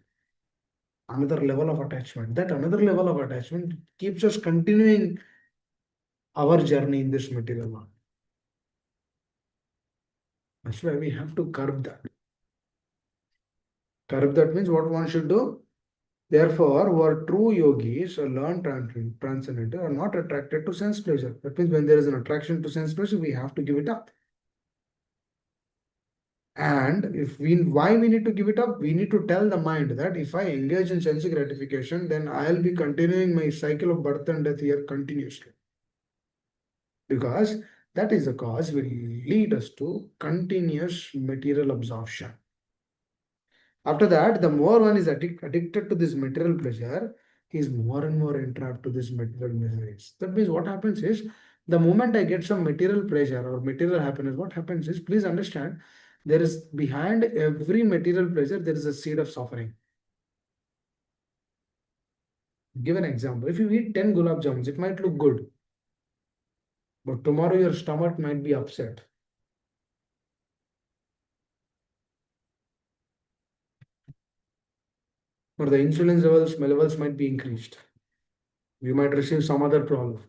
another level of attachment. That another level of attachment keeps us continuing our journey in this material world. That's why we have to curb that. Curb that means what one should do. Therefore, who are true yogis or learned transcendental are not attracted to sense pleasure. That means when there is an attraction to sense pleasure, we have to give it up. And if we why we need to give it up, we need to tell the mind that if I engage in sense gratification, then I'll be continuing my cycle of birth and death here continuously. Because that is the cause will lead us to continuous material absorption. After that, the more one is addicted to this material pleasure, he is more and more entrapped to this material miseries. That means what happens is, the moment I get some material pleasure or material happiness, what happens is, please understand, there is behind every material pleasure, there is a seed of suffering. Give an example. If you eat 10 gulab jamuns, it might look good, but tomorrow your stomach might be upset. Or the insulin levels might be increased. You might receive some other problem.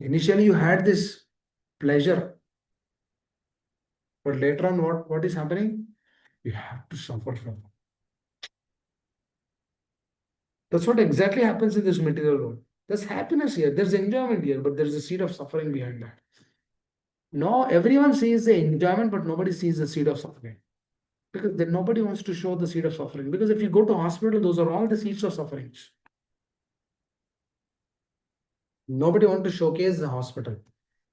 Initially, you had this pleasure, but later on, what is happening? You have to suffer from it. That's what exactly happens in this material world. There's happiness here, there's enjoyment here, but there's a seed of suffering behind that. No, everyone sees the enjoyment, but nobody sees the seed of suffering. Because then nobody wants to show the seed of suffering. Because if you go to hospital, those are all the seeds of sufferings. Nobody want to showcase the hospital.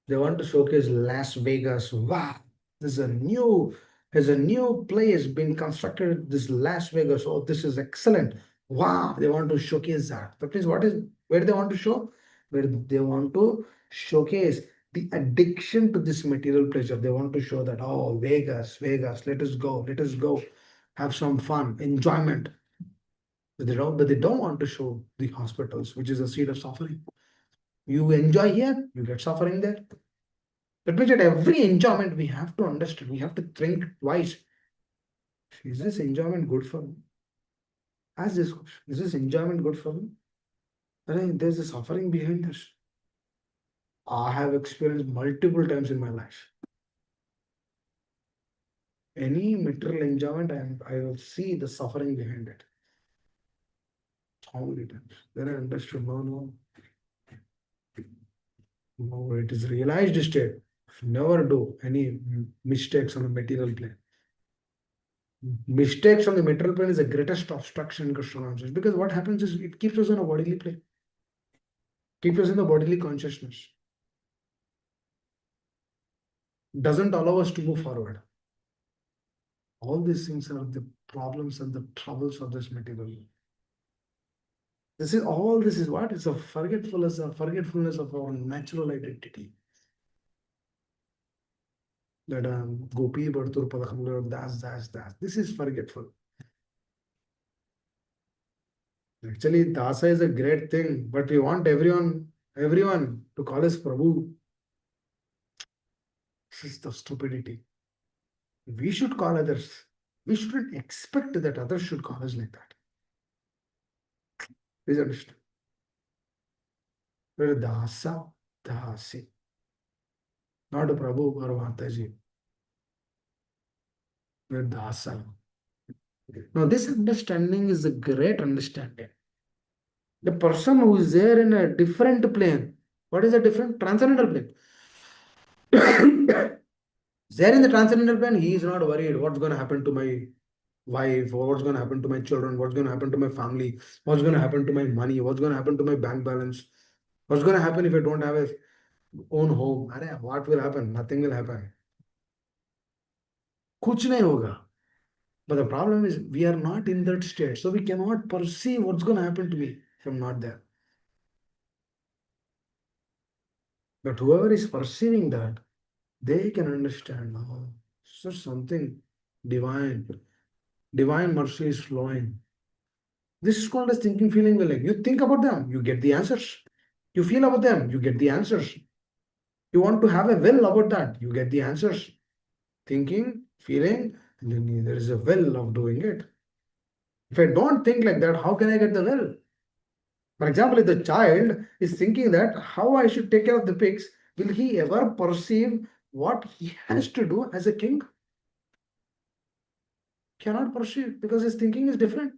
They want to showcase Las Vegas. Wow, there's a new, there's a new place being constructed. This Las Vegas. Oh, this is excellent. Wow, they want to showcase that. That means what is where they want to show? Where they want to showcase the addiction to this material pleasure. They want to show that, oh, Vegas, Vegas, let us go, have some fun, enjoyment. But they don't want to show the hospitals, which is a seed of suffering. You enjoy here, you get suffering there. That means that every enjoyment we have to understand, we have to think twice. Is this enjoyment good for me? Ask this question. Is this enjoyment good for me? There's a suffering behind this. I have experienced multiple times in my life. Any material enjoyment, I will see the suffering behind it. How many times? Then I understood, no, it is realized state. Never do any mistakes on the material plane. Mistakes on the material plane is the greatest obstruction in Krishna consciousness, because what happens is it keeps us on a bodily plane, keeps us in the bodily consciousness, doesn't allow us to move forward. All these things are the problems and the troubles of this material. This is what? It's a forgetfulness of our natural identity. That Gopi Bartur Padakamla Das. This is forgetful. Actually, Dasa is a great thing, but we want everyone to call us Prabhu. This is the stupidity. We should call others. We shouldn't expect that others should call us like that. Please understand. We're Dasa, Dasi, not a Prabhu or Mataji. We're Dasa. Now, this understanding is a great understanding. The person who is there in a different plane, what is a different transcendental plane? There in the transcendental plane, he is not worried what's going to happen to my wife, or what's going to happen to my children, what's going to happen to my family, what's going to happen to my money, what's going to happen to my bank balance, what's going to happen if I don't have a own home. Arey, what will happen? Nothing will happen. कुछ नहीं होगा. But the problem is we are not in that state, so we cannot perceive what's going to happen to me if I'm not there. But whoever is perceiving that, they can understand. Oh, so something divine. Divine mercy is flowing. This is called as thinking, feeling, willing. You think about them, you get the answers. You feel about them, you get the answers. You want to have a will about that, you get the answers. Thinking, feeling, and then there is a will of doing it. If I don't think like that, how can I get the will? For example, if the child is thinking that how I should take care of the pigs, will he ever perceive what he has to do as a king? Cannot perceive, because his thinking is different.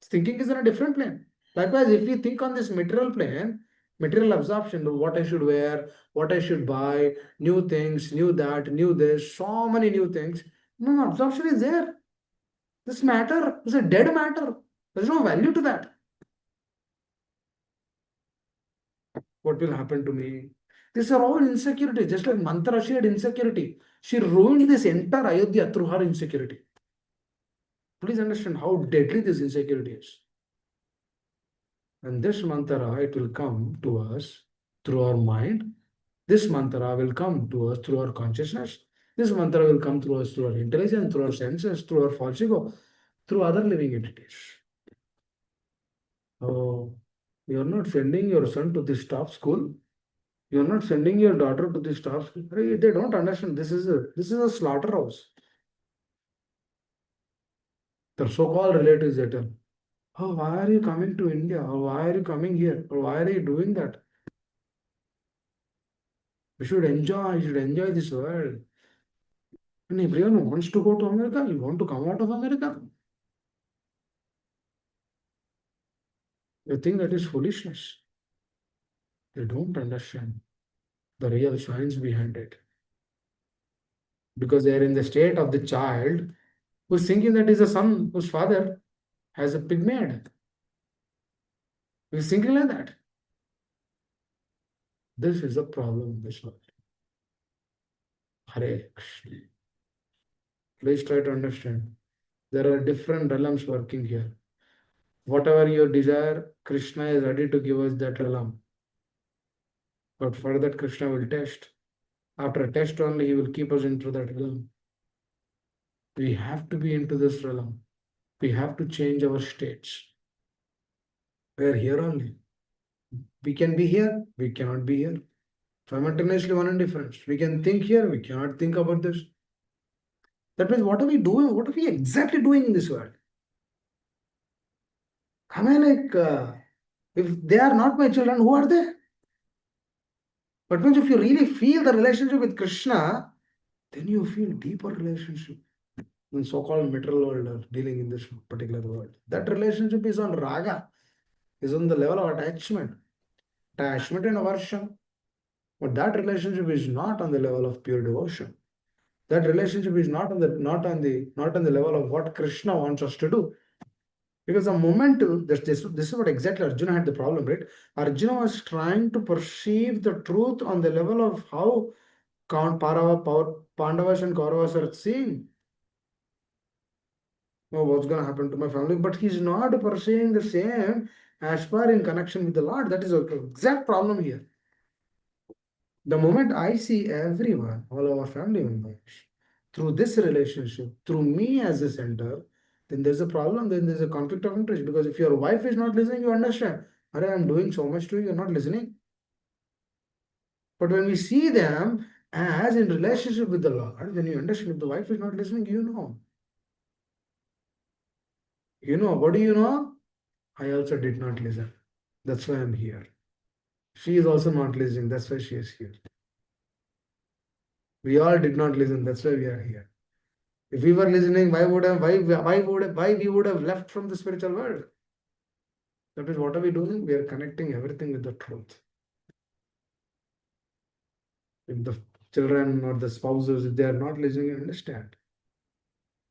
His thinking is in a different plane. Likewise, if we think on this material plane, material absorption, what I should wear, what I should buy, new things, new that, new this, so many new things. No, absorption is there. This matter is a dead matter. There's no value to that. What will happen to me? These are all insecurity, just like Mantra, she had insecurity. She ruined this entire Ayodhya through her insecurity. Please understand how deadly this insecurity is. And this mantra, it will come to us through our mind. This mantra will come to us through our consciousness. This mantra will come through us through our intelligence, through our senses, through our false ego, through other living entities. Oh, you're not sending your son to this top school. You're not sending your daughter to this top school. They don't understand. This is a slaughterhouse. The so-called relatives they tell, oh, why are you coming to India? Or why are you coming here? Or why are you doing that? You should enjoy this world. And everyone wants to go to America. You want to come out of America? They think that is foolishness. They don't understand the real science behind it. Because they are in the state of the child who's thinking that is a son whose father has a pig maid. He's thinking like that. This is a problem in this world. Hare Krishna. Please try to understand. There are different realms working here. Whatever your desire, Krishna is ready to give us that realm. But for that, Krishna will test. After a test only, he will keep us into that realm. We have to be into this realm. We have to change our states. We are here only. We can be here, we cannot be here. Simultaneously, one and difference. We can think here, we cannot think about this. That means, what are we doing? What are we exactly doing in this world? I mean, if they are not my children, who are they? But means if you really feel the relationship with Krishna, then you feel deeper relationship in so-called material world or dealing in this particular world. That relationship is on raga, is on the level of attachment and aversion. But that relationship is not on the level of pure devotion. That relationship is not on the level of what Krishna wants us to do. Because the moment this is what exactly Arjuna had the problem, right? Arjuna was trying to perceive the truth on the level of how Pandavas and Kauravas are seeing. Oh, what's going to happen to my family? But he's not perceiving the same as far in connection with the Lord. That is the exact problem here. The moment I see everyone, all our family members, through this relationship, through me as a center, then there's a problem, then there's a conflict of interest. Because if your wife is not listening, you understand. I'm doing so much to you, you're not listening. But when we see them as in relationship with the Lord, then you understand if the wife is not listening, you know. You know, what do you know? I also did not listen. That's why I'm here. She is also not listening. That's why she is here. We all did not listen. That's why we are here. If we were listening, why we would have left from the spiritual world? That is what are we doing? We are connecting everything with the truth. If the children or the spouses, if they are not listening, you understand.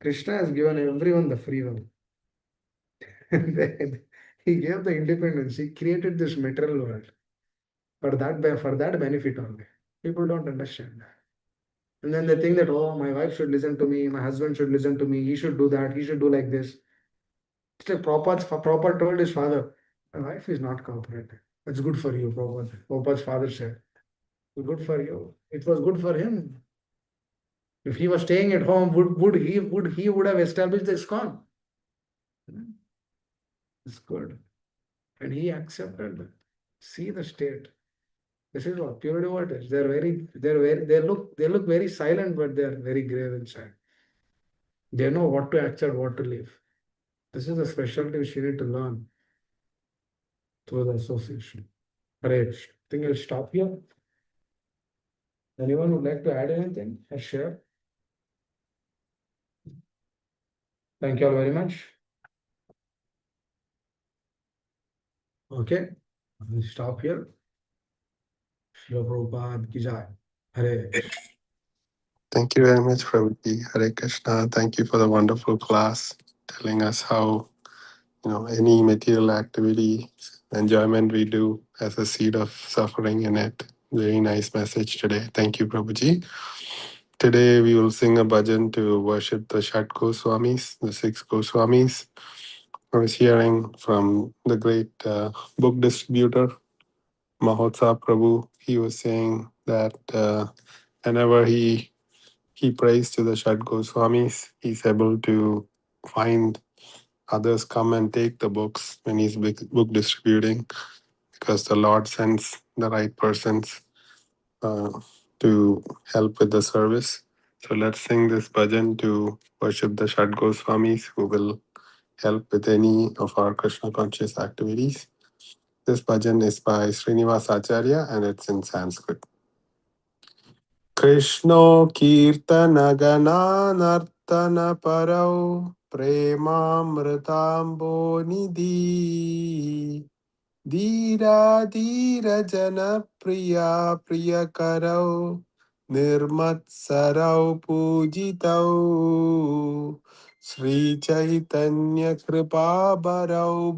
Krishna has given everyone the free will. He gave the independence. He created this material world for that benefit only. People don't understand that. And then they think that, oh, my wife should listen to me, my husband should listen to me, he should do that, he should do like this. It's like Prabhupada told his father, my wife is not cooperating. It's good for you, Prabhupada. Prabhupada's father said, good for you. It was good for him. If he was staying at home, would have established the ISKCON? It's good. And he accepted. See the state. This is what pure devotees. They look very silent, but they are very grave inside. They know what to accept, what to leave. This is a specialty which you need to learn through the association. Right. I think I'll stop here. Anyone would like to add anything or share? Thank you all very much. Okay. I'll stop here. Shri Prabhupada ki jai. Hare. Thank you very much, Prabhuji. Hare Krishna. Thank you for the wonderful class, telling us how any material activity, enjoyment we do has a seed of suffering in it. Very nice message today. Thank you, Prabhuji. Today we will sing a bhajan to worship the Shat Goswamis, the six Goswamis. I was hearing from the great book distributor, Mahotsav Prabhu. He was saying that whenever he prays to the Shat Goswamis, he's able to find others come and take the books when he's book distributing, because the Lord sends the right persons uh, to help with the service. So let's sing this bhajan to worship the Shat Goswamis, who will help with any of our Krishna conscious activities. This bhajan is by Srinivas Acharya and it's in Sanskrit. Krishno Kirtana Gananartana Parau Premamritambo Nidhi धीरा धीर जनप्रिया प्रियकरौ निर्मत्सरौ पूजितौ श्रीचैतन्यकृपाबरौ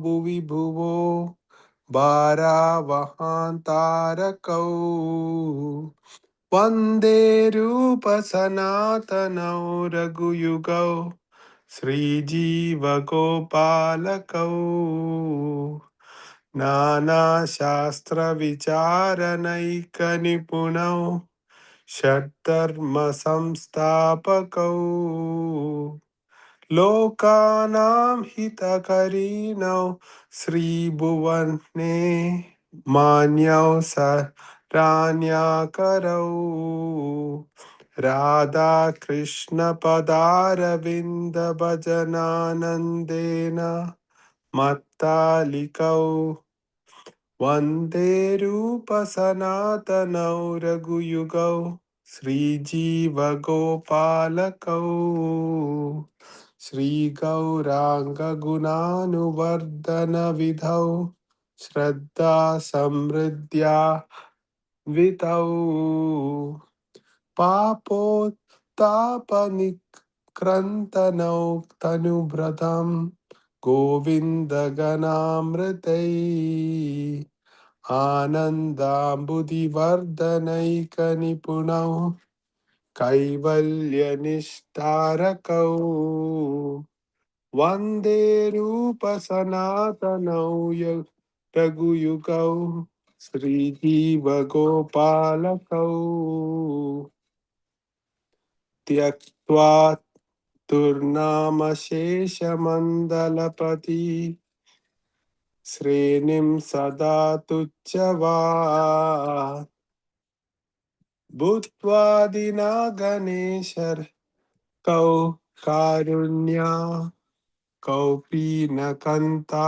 भुवि भुवो भारावहान्तारकौ वन्दे रूपसनातनौ रघुयुगौ श्रीजीवगोपालकौ नानाशास्त्रविचारनैकनिपुणौ षट्धर्मसंस्थापकौ लोकानां हितकरिणौ श्रीभुवने मान्यौ सरान्याकरौ राधाकृष्णपदारविन्दभजनानन्देन मत्तालिकौ वन्दे रूपसनातनौ रघुयुगौ श्रीजीवगोपालकौ श्रीगौराङ्गगुणानुवर्धनविधौ श्रद्धासमृद्ध्या वितौ पापोत्तापनिक्रन्तनौ तनुभृतं गोविन्दगणामृतै आनन्दाम्बुदिवर्धनैकनिपुणौ कैवल्यनिष्ठारकौ वन्दे रूपसनातनौ रघुयुगौ श्रीजीवगोपालकौ त्यक्त्वा दुर्नामशेषमण्डलपति श्रेणिं सदा तुच्छवात् भूत्वादिना गणेशर् कौ कारुण्या कौपीनकन्ता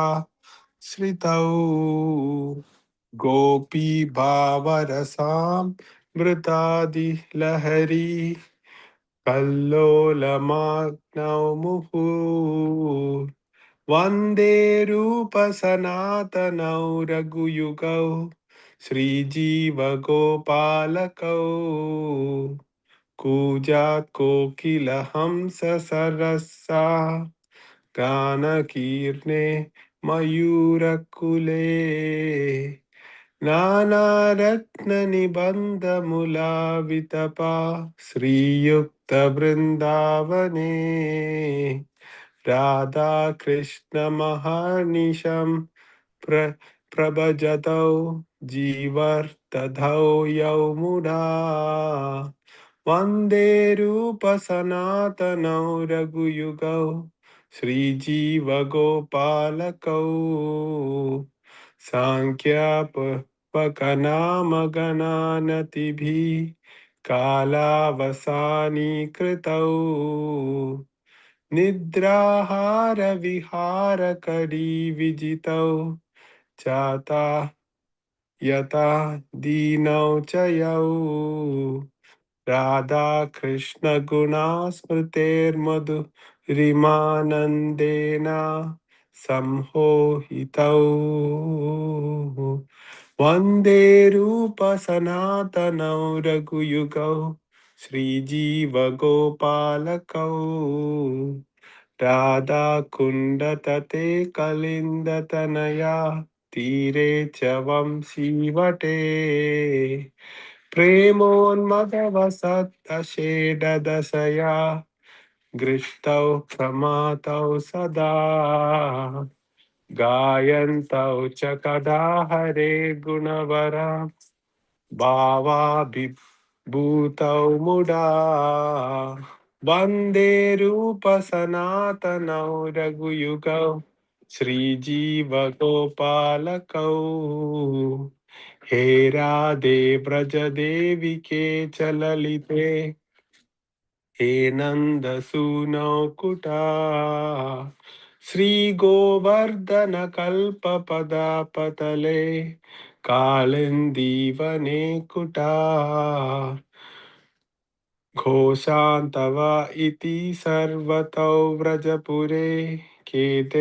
श्रितौ गोपीभावरसां मृतादिलहरी कल्लोलमाग्नौ मुहुः वन्दे रूपसनातनौ रघुयुगौ श्रीजीवगोपालकौ कूजात् कोकिलहंससरसा गानकीर्णे मयूरकुले नानारत्ननिबन्धमुलावितपा श्रीयुक्तबृन्दावने राधाकृष्णमहर्निशं प्र प्रभजतौ जीवर्तधौ यौमुना वन्दे रूपसनातनौ रघुयुगौ श्रीजीवगोपालकौ साङ्ख्यापकनामगणानतिभिः कालावसानीकृतौ निद्राहारविहारकरीविजितौ चाता यता दीनौ च यौ राधाकृष्णगुणास्मृतेर्मधुरिमानन्देन सम्मोहितौ वन्दे रूपसनातनौ रघुयुगौ श्रीजीवगोपालकौ राधाकुण्डतटे कलिन्दतनया तीरे च वंशीवटे प्रेमोन्मदवसदशेडदशया गृष्टौ प्रमातौ सदा गायन्तौ च कदा हरे गुणवरा भावाभिभूतौ मुडा वन्दे रूपसनातनौ रघुयुगौ श्रीजीवगोपालकौ हे राधे व्रजदेविके च ललिते हे नन्दसूनौ कुटा श्रीगोवर्धनकल्पपदापतले कालिन्दीवने कुटा घोषान्तव इति सर्वतो व्रजपुरे कीर्तेर्महाविह्वलौ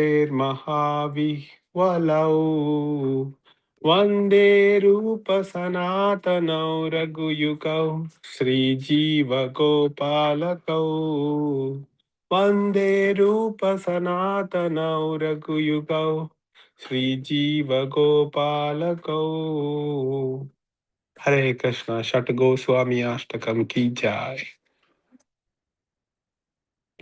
Vande Rupa Sanatanau Raghuyukau Sri Jiva Gopalakau. Vande Rupa Sanatanau Raghuyukau Sri Jiva Gopalakau. Hare Krishna, Shata Goswami Ashtakam Ki Jai.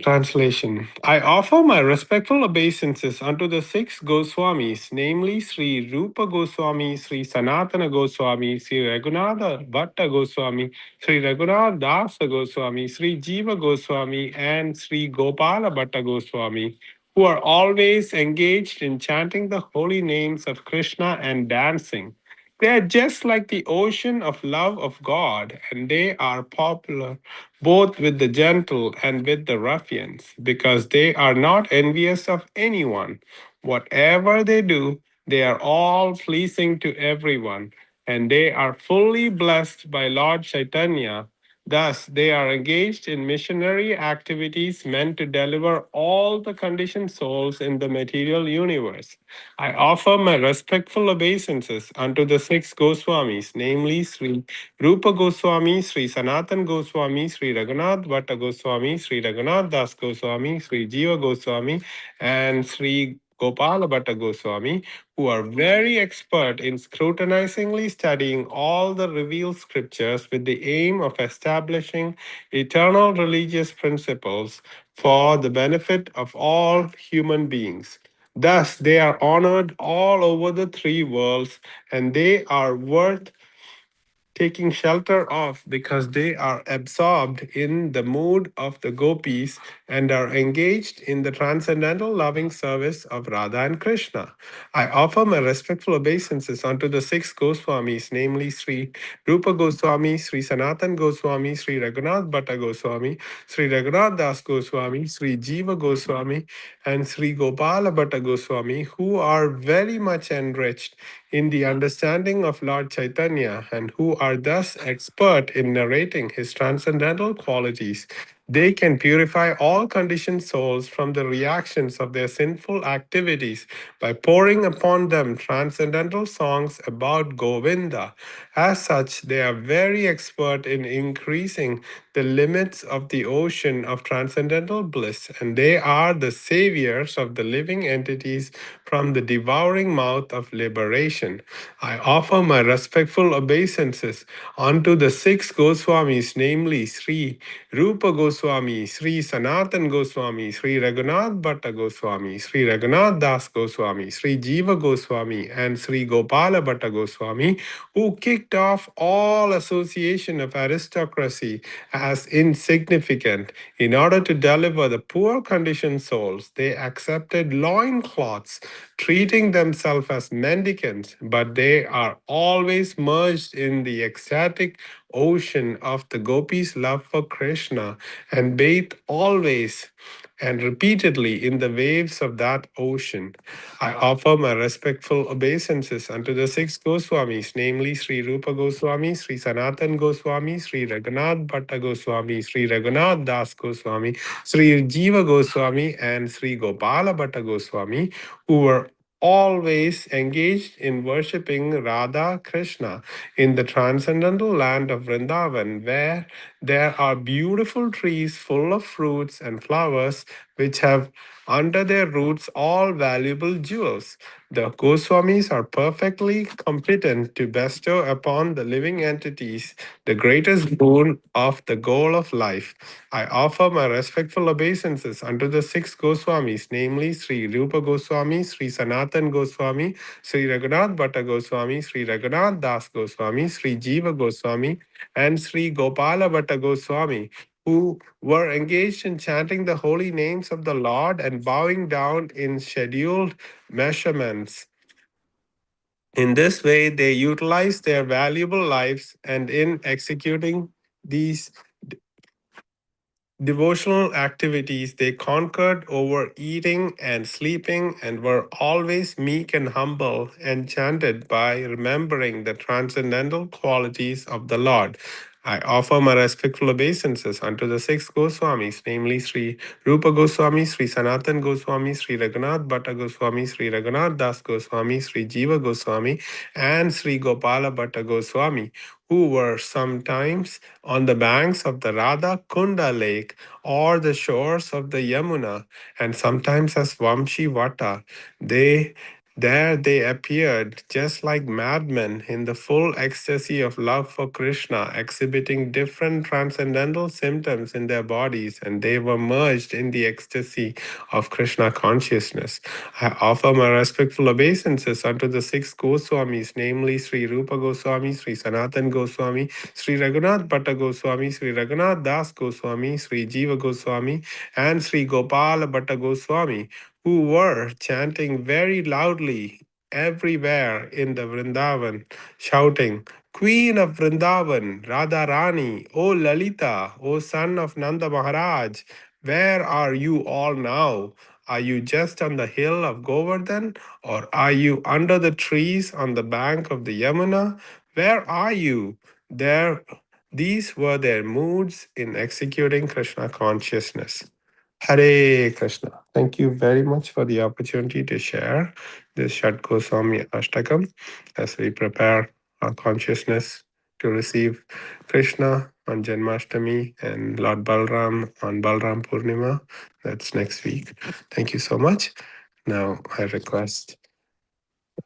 Translation. I offer my respectful obeisances unto the six Goswamis, namely Sri Rupa Goswami, Sri Sanatana Goswami, Sri Raghunatha Bhatta Goswami, Sri Raghunath Dasa Goswami, Sri Jiva Goswami, and Sri Gopala Bhatta Goswami, who are always engaged in chanting the holy names of Krishna and dancing. They are just like the ocean of love of God, and they are popular both with the gentle and with the ruffians, because they are not envious of anyone. Whatever they do, they are all pleasing to everyone, and they are fully blessed by Lord Chaitanya. Thus, they are engaged in missionary activities meant to deliver all the conditioned souls in the material universe. I offer my respectful obeisances unto the six Goswamis, namely Sri Rupa Goswami, Sri Sanatan Goswami, Sri Raghunath Bhatta Goswami, Sri Raghunath Das Goswami, Sri Jiva Goswami, and Sri Gopala Bhatta Goswami, who are very expert in scrutinizingly studying all the revealed scriptures with the aim of establishing eternal religious principles for the benefit of all human beings. Thus, they are honored all over the three worlds, and they are worth taking shelter of because they are absorbed in the mood of the gopis and are engaged in the transcendental loving service of Radha and Krishna. I offer my respectful obeisances unto the six Goswamis, namely Sri Rupa Goswami, Sri Sanatan Goswami, Sri Raghunath Bhatta Goswami, Sri Raghunath Das Goswami, Sri Jiva Goswami, and Sri Gopala Bhatta Goswami, who are very much enriched in the understanding of Lord Chaitanya and who are thus expert in narrating his transcendental qualities. They can purify all conditioned souls from the reactions of their sinful activities by pouring upon them transcendental songs about Govinda. As such, they are very expert in increasing the limits of the ocean of transcendental bliss, and they are the saviors of the living entities from the devouring mouth of liberation. I offer my respectful obeisances unto the six Goswamis, namely Sri Rupa Goswami, Sri Sanatan Goswami, Sri Raghunath Bhatta Goswami, Sri Raghunath Das Goswami, Sri Jiva Goswami, and Sri Gopala Bhatta Goswami, who kicked off all association of aristocracy as insignificant. In order to deliver the poor conditioned souls, they accepted loincloths, treating themselves as mendicants, but they are always merged in the ecstatic ocean of the gopis' love for Krishna and bathe always and repeatedly in the waves of that ocean. I offer my respectful obeisances unto the six Goswamis, namely Sri Rupa Goswami, Sri Sanatan Goswami, Sri Raghunath Bhatta Goswami, Sri Raghunath Das Goswami, Sri Jiva Goswami, and Sri Gopala Bhatta Goswami, who were always engaged in worshipping Radha Krishna in the transcendental land of Vrindavan, where there are beautiful trees full of fruits and flowers which have under their roots all valuable jewels. The Goswamis are perfectly competent to bestow upon the living entities the greatest boon of the goal of life. I offer my respectful obeisances unto the six Goswamis, namely Sri Rupa Goswami, Sri Sanatan Goswami, Sri Raghunath Bhatta Goswami, Sri Raghunath Das Goswami, Sri Jiva Goswami, and Sri Gopala Bhatta Goswami, who were engaged in chanting the holy names of the Lord and bowing down in scheduled measurements. In this way, they utilized their valuable lives, and in executing these devotional activities, they conquered over eating and sleeping and were always meek and humble, enchanted by remembering the transcendental qualities of the Lord. I offer my respectful obeisances unto the six Goswamis, namely Sri Rupa Goswami, Sri Sanatan Goswami, Sri Raghunath Bhatta Goswami, Sri Raghunath Das Goswami, Sri Jiva Goswami, and Sri Gopala Bhatta Goswami, who were sometimes on the banks of the Radha Kunda lake or the shores of the Yamuna, and sometimes as Vamshi Vata. They appeared just like madmen in the full ecstasy of love for Krishna, exhibiting different transcendental symptoms in their bodies, and they were merged in the ecstasy of Krishna consciousness. I offer my respectful obeisances unto the six Goswamis, namely Sri Rupa Goswami, Sri Sanatan Goswami, Sri Raghunath Bhatta Goswami, Sri Raghunath Das Goswami, Sri Jiva Goswami, and Sri Gopala Bhatta Goswami, who were chanting very loudly everywhere in the Vrindavan, shouting, Queen of Vrindavan, Radha Rani, O Lalita, O son of Nanda Maharaj, where are you all now? Are you just on the hill of Govardhan, or are you under the trees on the bank of the Yamuna? Where are you? There, these were their moods in executing Krishna consciousness. Hare Krishna. Thank you very much for the opportunity to share this Shat Goswami Ashtakam as we prepare our consciousness to receive Krishna on Janmashtami and Lord Balram on Balram Purnima. That's next week. Thank you so much. Now I request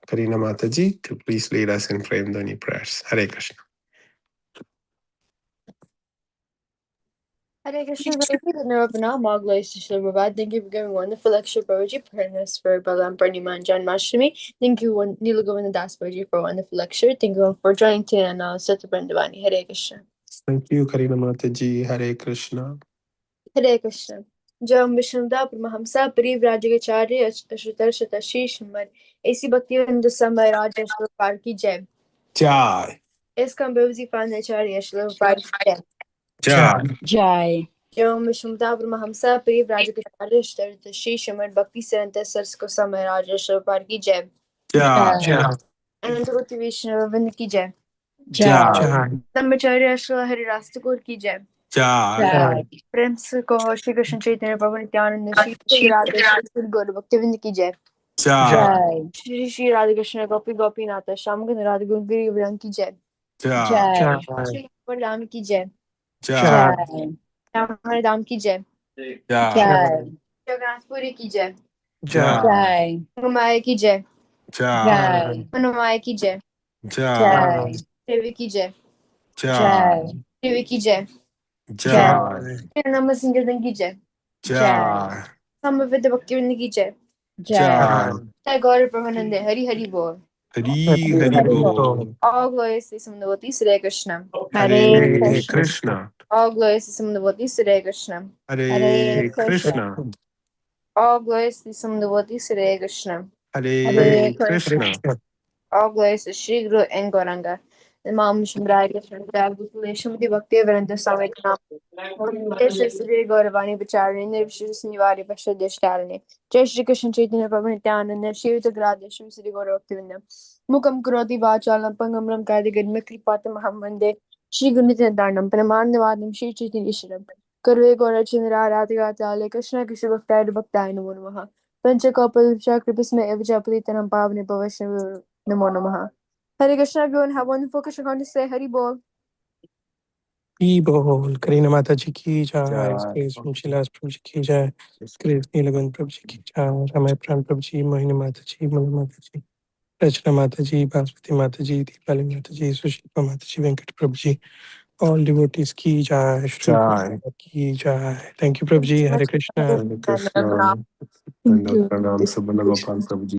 Karina Mataji to please lead us in Prem Dhani prayers. Hare Krishna. Hare Krishna, Babaji, Dhanarvana, Mogla, Shishla Babad. Thank you for giving wonderful lecture, Babaji, preparing us for Balaam Purnima and Janmashtami. Thank you, Neela Govinda Das, Babaji, for a wonderful lecture. Thank you for joining today on Satabrandavani. Hare Krishna. Thank you, Karina Mataji. Hare Krishna. Hare Krishna. Jam Vishnuda Paramahamsa Parivrajagacharya Ashrutar Shatashish Mar AC Bhaktivedanta Samay Raja Shlovar ki Jai. Jai. ISKCON Babaji Fanacharya Shlovar ki Jai. Jai. Jai. Jam Vishnuda Paramahamsa Parivrajagacharya Shatashish Mar Bhakti Siddhanta Saraswati Samay Raja Shlovar ki Jai. Jai. Anantavati Vishnu Ravind ki Jai. Jai. Brahmacharya Shla Hari Rastakur ki Jai. Jai. Jai. प्रेम से कहो श्री कृष्ण चैतन्य प्रभु नित्यानंद श्री श्री राधे श्री गौर भक्तिविंद की जय Jai. Jai. Shri Shri Radhe Krishna गोपी गोपीनाथ श्याम राधे गुंगरी विरंग की जय Jai. Jai. Shri Ram की जय Jai. Jai. हमारे धाम की जय Jai. Jai. जगन्नाथपुरी की जय Jai. Jai. माया की जय Jai. Jai. मनोमाया की जय Jai. Jai. देवी की जय Jai. देवी की जय Jai. नम सिंह की जय Jai. समविद भक्तिविंद की जय Jai. Jai. गौर प्रभुनंदे हरि हरि बोल Hari Hari Bol. all glories to Samdavati Sri Krishna Hare Hare Krishna. Krishna. all glories to Samdavati Sri Krishna Hare Krishna. all glories to Samdavati Sri Krishna Hare Krishna. all glories to Shri Guru and Gauranga Imam Shimrai Krishna Shrimati Bhakti Vedanta Swami Nam Sri Gauravani Vicharini Nirvishis Nivari Pasha Deshtarani Jai Shri Krishna Chaitanya Prabhu Nityananda Shri Grada Shri Sri Gaurav Bhaktivedanta Mukam Karoti Vachalam Pangamram Kaidigad Patam Mahamande Shri Gunityanam Pramanavadam Shri Chaitanya Ishram Karve Gaurachandra Radhigata Krishna Krishna Bhaktai Bhaktai Namo Namaha Panchakopal Chakripasme Evachapalitanam Pavani Pavashna Namo Namaha Hare Krishna, everyone. Have a wonderful Krishna conscious day. Hari Bol. बोल करीना माता जी की जय Jai. Grace शिलास प्रभु जी की जय grace नीलगंध प्रभु जी की जय रमाई प्राण प्रभु जी मोहिनी माता जी मनु माता जी रचना माता जी बासुमती माता जी दीपाली माता जी सुशीला माता जी वेंकट प्रभु जी ऑल डिवोटीज की जय श्री Jai. की जय thank you Prabhu ji Hare Krishna Hare Krishna. And Thank you. Pranam Subala Gopal Prabhuji.